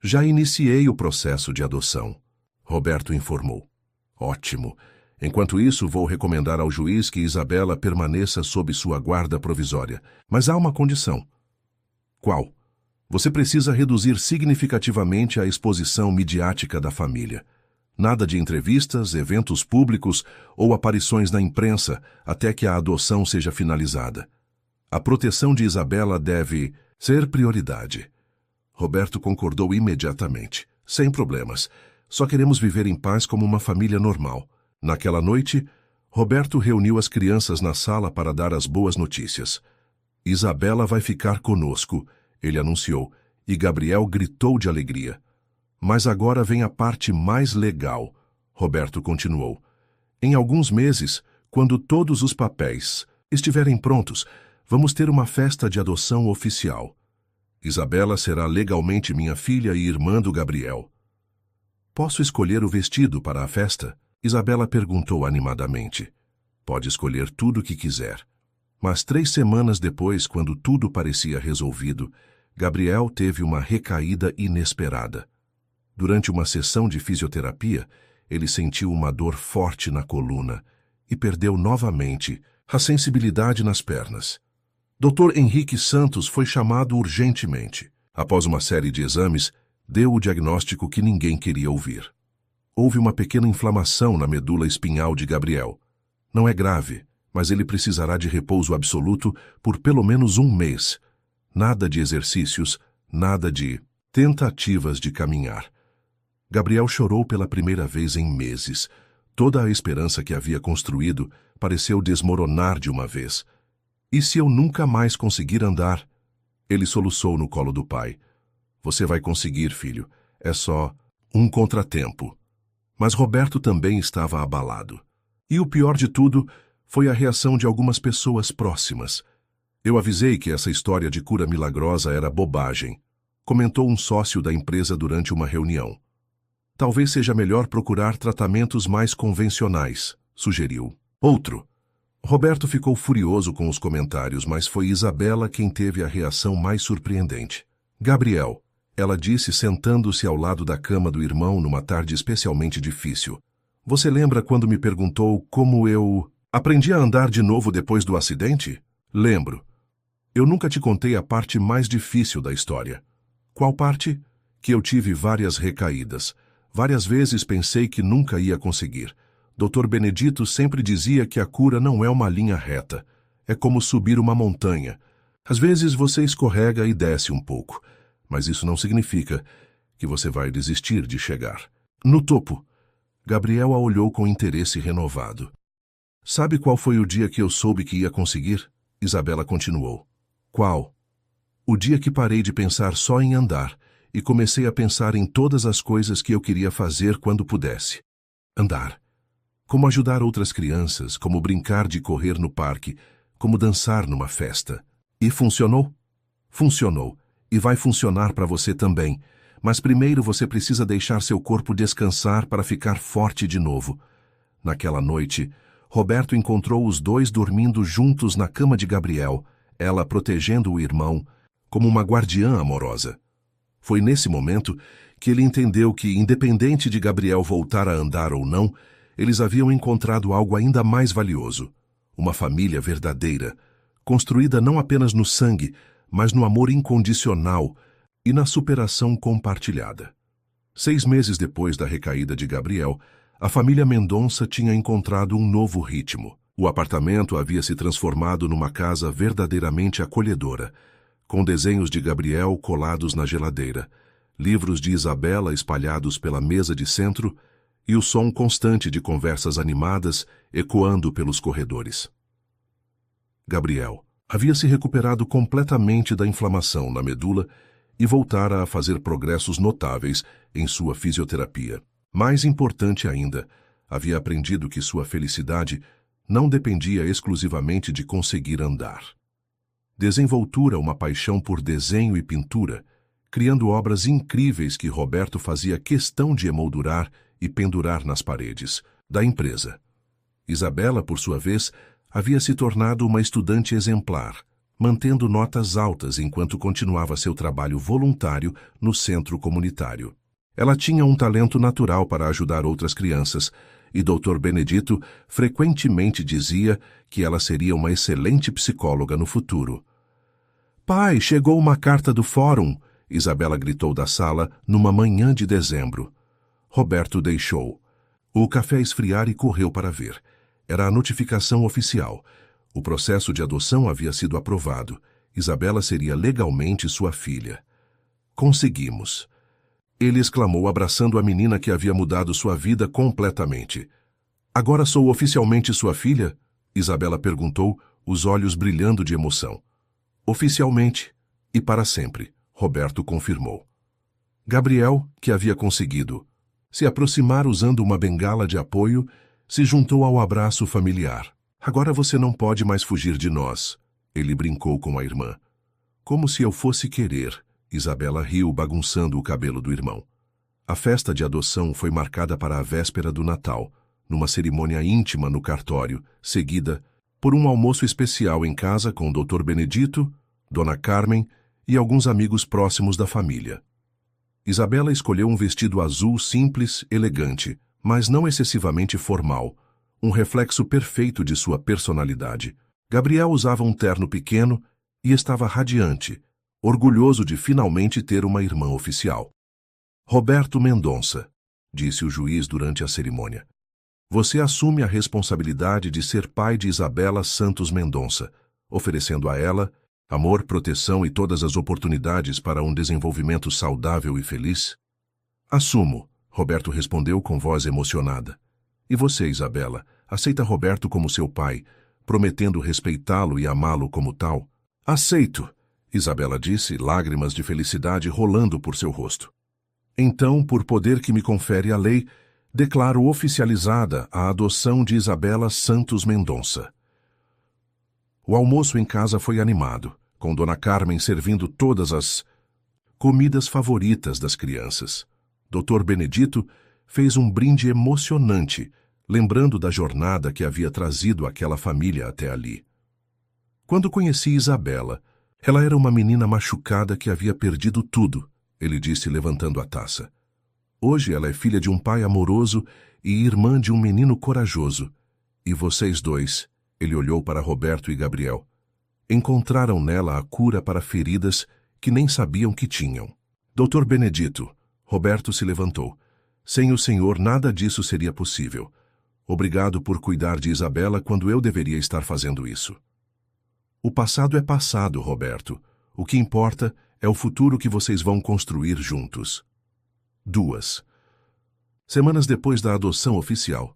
Já iniciei o processo de adoção, Roberto informou. Ótimo. Enquanto isso, vou recomendar ao juiz que Isabela permaneça sob sua guarda provisória. Mas há uma condição. Qual? Você precisa reduzir significativamente a exposição midiática da família. Nada de entrevistas, eventos públicos ou aparições na imprensa até que a adoção seja finalizada. A proteção de Isabela deve ser prioridade. Roberto concordou imediatamente. Sem problemas. Só queremos viver em paz como uma família normal. Naquela noite, Roberto reuniu as crianças na sala para dar as boas notícias. Isabela vai ficar conosco, ele anunciou, e Gabriel gritou de alegria. Mas agora vem a parte mais legal, Roberto continuou. Em alguns meses, quando todos os papéis estiverem prontos, vamos ter uma festa de adoção oficial. Isabela será legalmente minha filha e irmã do Gabriel. Posso escolher o vestido para a festa? Isabela perguntou animadamente. Pode escolher tudo o que quiser. Mas 3 semanas depois, quando tudo parecia resolvido, Gabriel teve uma recaída inesperada. Durante uma sessão de fisioterapia, ele sentiu uma dor forte na coluna e perdeu novamente a sensibilidade nas pernas. Dr. Henrique Santos foi chamado urgentemente. Após uma série de exames, deu o diagnóstico que ninguém queria ouvir. Houve uma pequena inflamação na medula espinhal de Gabriel. Não é grave, mas ele precisará de repouso absoluto por pelo menos 1 mês. Nada de exercícios, nada de tentativas de caminhar. Gabriel chorou pela primeira vez em meses. Toda a esperança que havia construído pareceu desmoronar de uma vez. E se eu nunca mais conseguir andar? Ele soluçou no colo do pai. Você vai conseguir, filho. É só um contratempo. Mas Roberto também estava abalado. E o pior de tudo foi a reação de algumas pessoas próximas. Eu avisei que essa história de cura milagrosa era bobagem, comentou um sócio da empresa durante uma reunião. Talvez seja melhor procurar tratamentos mais convencionais, sugeriu. Outro. Roberto ficou furioso com os comentários, mas foi Isabela quem teve a reação mais surpreendente. Gabriel, ela disse sentando-se ao lado da cama do irmão numa tarde especialmente difícil. Você lembra quando me perguntou como eu aprendi a andar de novo depois do acidente? Lembro. Eu nunca te contei a parte mais difícil da história. Qual parte? Que eu tive várias recaídas. Várias vezes pensei que nunca ia conseguir. Dr. Benedito sempre dizia que a cura não é uma linha reta. É como subir uma montanha. Às vezes você escorrega e desce um pouco, mas isso não significa que você vai desistir de chegar. No topo, Gabriel a olhou com interesse renovado. Sabe qual foi o dia que eu soube que ia conseguir? Isabela continuou. Qual? O dia que parei de pensar só em andar e comecei a pensar em todas as coisas que eu queria fazer quando pudesse. Andar. Como ajudar outras crianças, como brincar de correr no parque, como dançar numa festa. E funcionou? Funcionou. E vai funcionar para você também. Mas primeiro você precisa deixar seu corpo descansar para ficar forte de novo. Naquela noite, Roberto encontrou os dois dormindo juntos na cama de Gabriel, ela protegendo o irmão, como uma guardiã amorosa. Foi nesse momento que ele entendeu que, independente de Gabriel voltar a andar ou não, eles haviam encontrado algo ainda mais valioso. Uma família verdadeira, construída não apenas no sangue, mas no amor incondicional e na superação compartilhada. 6 meses depois da recaída de Gabriel, a família Mendonça tinha encontrado um novo ritmo. O apartamento havia se transformado numa casa verdadeiramente acolhedora, com desenhos de Gabriel colados na geladeira, livros de Isabela espalhados pela mesa de centro e o som constante de conversas animadas ecoando pelos corredores. Gabriel havia se recuperado completamente da inflamação na medula e voltara a fazer progressos notáveis em sua fisioterapia. Mais importante ainda, havia aprendido que sua felicidade não dependia exclusivamente de conseguir andar. Desenvoltura uma paixão por desenho e pintura, criando obras incríveis que Roberto fazia questão de emoldurar e pendurar nas paredes da empresa. Isabela, por sua vez, havia se tornado uma estudante exemplar, mantendo notas altas enquanto continuava seu trabalho voluntário no centro comunitário. Ela tinha um talento natural para ajudar outras crianças, e Dr. Benedito frequentemente dizia que ela seria uma excelente psicóloga no futuro. Pai, chegou uma carta do fórum, Isabela gritou da sala numa manhã de dezembro. Roberto deixou o café esfriar e correu para ver. Era a notificação oficial. O processo de adoção havia sido aprovado. Isabela seria legalmente sua filha. Conseguimos. Ele exclamou, abraçando a menina que havia mudado sua vida completamente. Agora sou oficialmente sua filha? Isabela perguntou, os olhos brilhando de emoção. Oficialmente e para sempre, Roberto confirmou. Gabriel, que havia conseguido se aproximar usando uma bengala de apoio, se juntou ao abraço familiar. Agora você não pode mais fugir de nós, ele brincou com a irmã. Como se eu fosse querer. Isabela riu, bagunçando o cabelo do irmão. A festa de adoção foi marcada para a véspera do Natal, numa cerimônia íntima no cartório, seguida por um almoço especial em casa com Dr. Benedito, Dona Carmen e alguns amigos próximos da família. Isabela escolheu um vestido azul simples, elegante, mas não excessivamente formal, um reflexo perfeito de sua personalidade. Gabriel usava um terno pequeno e estava radiante, orgulhoso de finalmente ter uma irmã oficial. Roberto Mendonça, disse o juiz durante a cerimônia. Você assume a responsabilidade de ser pai de Isabela Santos Mendonça, oferecendo a ela amor, proteção e todas as oportunidades para um desenvolvimento saudável e feliz? Assumo, Roberto respondeu com voz emocionada. E você, Isabela, aceita Roberto como seu pai, prometendo respeitá-lo e amá-lo como tal? Aceito, Isabela disse, lágrimas de felicidade rolando por seu rosto. Então, por poder que me confere a lei, declaro oficializada a adoção de Isabela Santos Mendonça. O almoço em casa foi animado, com Dona Carmen servindo todas as comidas favoritas das crianças. Dr. Benedito fez um brinde emocionante, lembrando da jornada que havia trazido aquela família até ali. Quando conheci Isabela, ela era uma menina machucada que havia perdido tudo, ele disse levantando a taça. Hoje ela é filha de um pai amoroso e irmã de um menino corajoso. E vocês dois, ele olhou para Roberto e Gabriel, encontraram nela a cura para feridas que nem sabiam que tinham. Dr. Benedito, Roberto se levantou. Sem o senhor nada disso seria possível. Obrigado por cuidar de Isabela quando eu deveria estar fazendo isso. O passado é passado, Roberto. O que importa é o futuro que vocês vão construir juntos. 2. Semanas depois da adoção oficial,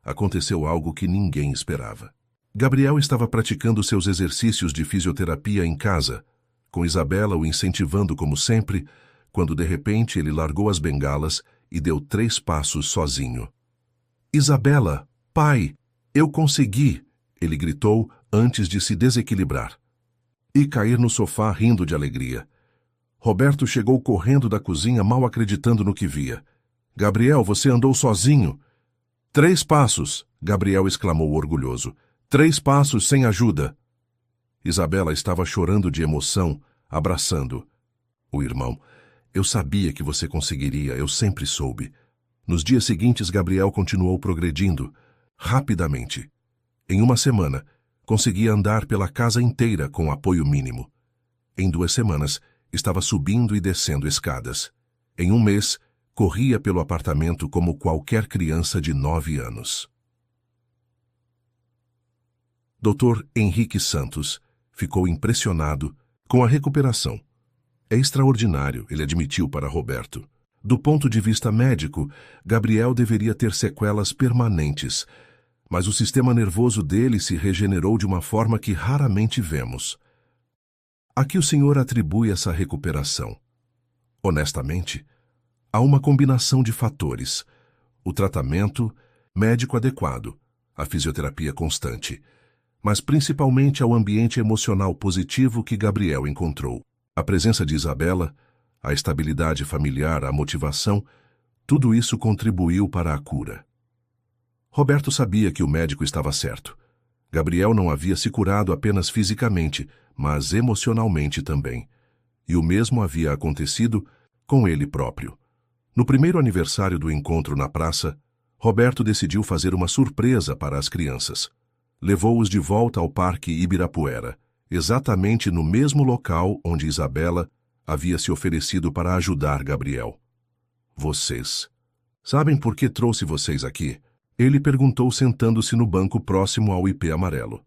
aconteceu algo que ninguém esperava. Gabriel estava praticando seus exercícios de fisioterapia em casa, com Isabela o incentivando como sempre, quando de repente ele largou as bengalas e deu 3 passos sozinho. Isabela, pai, eu consegui, ele gritou antes de se desequilibrar. E cair no sofá rindo de alegria. Roberto chegou correndo da cozinha mal acreditando no que via. Gabriel, você andou sozinho. 3 passos, Gabriel exclamou orgulhoso. 3 passos sem ajuda. Isabela estava chorando de emoção, abraçando o irmão. Eu sabia que você conseguiria, eu sempre soube. Nos dias seguintes, Gabriel continuou progredindo, rapidamente. Em 1 semana, conseguia andar pela casa inteira com apoio mínimo. Em 2 semanas, estava subindo e descendo escadas. Em 1 mês, corria pelo apartamento como qualquer criança de 9 anos. Dr. Henrique Santos ficou impressionado com a recuperação. É extraordinário, ele admitiu para Roberto. Do ponto de vista médico, Gabriel deveria ter sequelas permanentes, mas o sistema nervoso dele se regenerou de uma forma que raramente vemos. A que o senhor atribui essa recuperação? Honestamente, há uma combinação de fatores: o tratamento médico adequado, a fisioterapia constante, mas principalmente ao ambiente emocional positivo que Gabriel encontrou. A presença de Isabela, a estabilidade familiar, a motivação, tudo isso contribuiu para a cura. Roberto sabia que o médico estava certo. Gabriel não havia se curado apenas fisicamente, mas emocionalmente também. E o mesmo havia acontecido com ele próprio. No primeiro aniversário do encontro na praça, Roberto decidiu fazer uma surpresa para as crianças. Levou-os de volta ao Parque Ibirapuera, exatamente no mesmo local onde Isabela havia se oferecido para ajudar Gabriel. Vocês sabem por que trouxe vocês aqui? Ele perguntou sentando-se no banco próximo ao ipê amarelo.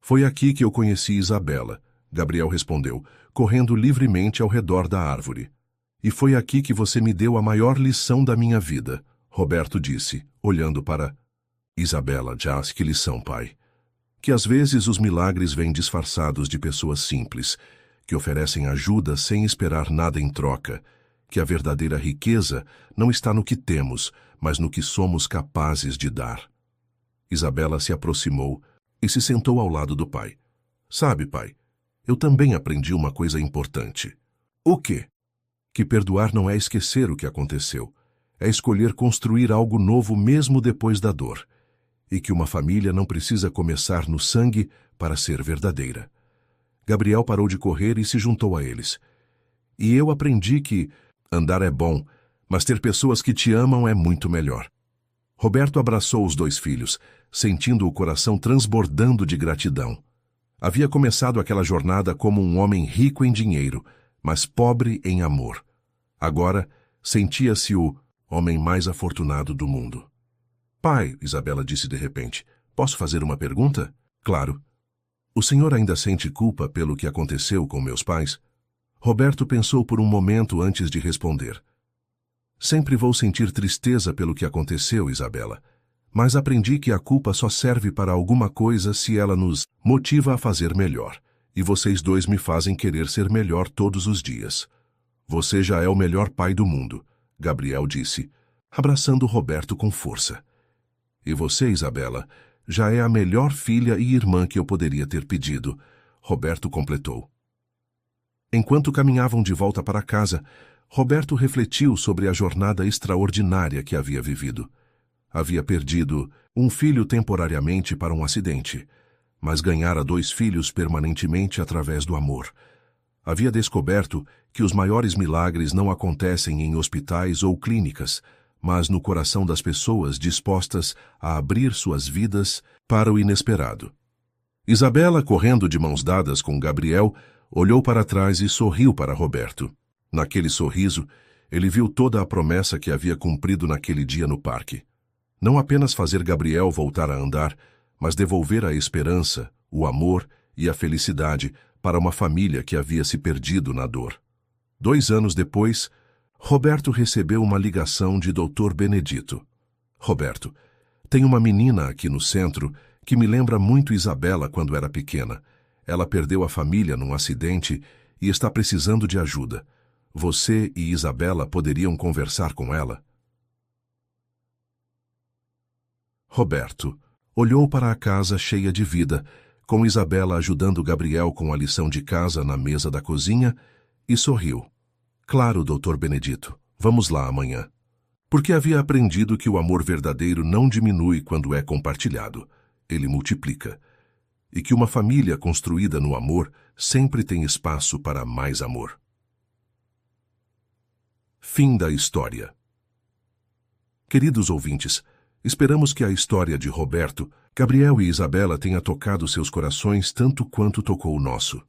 Foi aqui que eu conheci Isabela, Gabriel respondeu, correndo livremente ao redor da árvore. E foi aqui que você me deu a maior lição da minha vida, Roberto disse, olhando para Isabela. Jazz, que lição, pai? Que às vezes os milagres vêm disfarçados de pessoas simples, que oferecem ajuda sem esperar nada em troca, que a verdadeira riqueza não está no que temos, mas no que somos capazes de dar. Isabela se aproximou e se sentou ao lado do pai. Sabe, pai, eu também aprendi uma coisa importante. O quê? Que perdoar não é esquecer o que aconteceu, é escolher construir algo novo mesmo depois da dor, e que uma família não precisa começar no sangue para ser verdadeira. Gabriel parou de correr e se juntou a eles. E eu aprendi que andar é bom, mas ter pessoas que te amam é muito melhor. Roberto abraçou os 2 filhos, sentindo o coração transbordando de gratidão. Havia começado aquela jornada como um homem rico em dinheiro, mas pobre em amor. Agora, sentia-se o homem mais afortunado do mundo. Pai, Isabela disse de repente, posso fazer uma pergunta? Claro. O senhor ainda sente culpa pelo que aconteceu com meus pais? Roberto pensou por um momento antes de responder. Sempre vou sentir tristeza pelo que aconteceu, Isabela. Mas aprendi que a culpa só serve para alguma coisa se ela nos motiva a fazer melhor. E vocês dois me fazem querer ser melhor todos os dias. Você já é o melhor pai do mundo, Gabriel disse, abraçando Roberto com força. E você, Isabela, já é a melhor filha e irmã que eu poderia ter pedido, Roberto completou. Enquanto caminhavam de volta para casa, Roberto refletiu sobre a jornada extraordinária que havia vivido. Havia perdido um filho temporariamente para um acidente, mas ganhara 2 filhos permanentemente através do amor. Havia descoberto que os maiores milagres não acontecem em hospitais ou clínicas, mas no coração das pessoas dispostas a abrir suas vidas para o inesperado. Isabela, correndo de mãos dadas com Gabriel, olhou para trás e sorriu para Roberto. Naquele sorriso, ele viu toda a promessa que havia cumprido naquele dia no parque. Não apenas fazer Gabriel voltar a andar, mas devolver a esperança, o amor e a felicidade para uma família que havia se perdido na dor. 2 anos depois, Roberto recebeu uma ligação de Dr. Benedito. Roberto, tem uma menina aqui no centro que me lembra muito Isabela quando era pequena. Ela perdeu a família num acidente e está precisando de ajuda. Você e Isabela poderiam conversar com ela? Roberto olhou para a casa cheia de vida, com Isabela ajudando Gabriel com a lição de casa na mesa da cozinha, e sorriu. Claro, Dr. Benedito, vamos lá amanhã. Porque havia aprendido que o amor verdadeiro não diminui quando é compartilhado, ele multiplica. E que uma família construída no amor sempre tem espaço para mais amor. Fim da história. Queridos ouvintes, esperamos que a história de Roberto, Gabriel e Isabela tenha tocado seus corações tanto quanto tocou o nosso.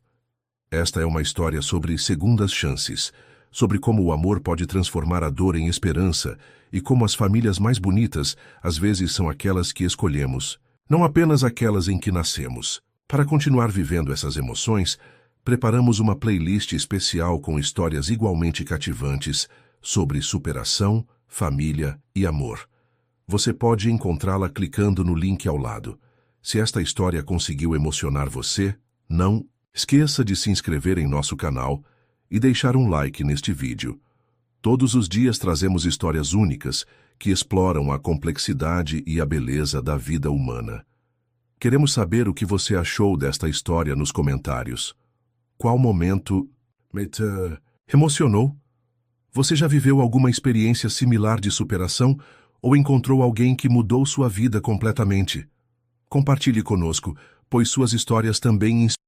Esta é uma história sobre segundas chances, sobre como o amor pode transformar a dor em esperança e como as famílias mais bonitas às vezes são aquelas que escolhemos, não apenas aquelas em que nascemos. Para continuar vivendo essas emoções, preparamos uma playlist especial com histórias igualmente cativantes sobre superação, família e amor. Você pode encontrá-la clicando no link ao lado. Se esta história conseguiu emocionar você, não esqueça de se inscrever em nosso canal e deixar um like neste vídeo. Todos os dias trazemos histórias únicas que exploram a complexidade e a beleza da vida humana. Queremos saber o que você achou desta história nos comentários. Qual momento te emocionou? Você já viveu alguma experiência similar de superação ou encontrou alguém que mudou sua vida completamente? Compartilhe conosco, pois suas histórias também inspiram.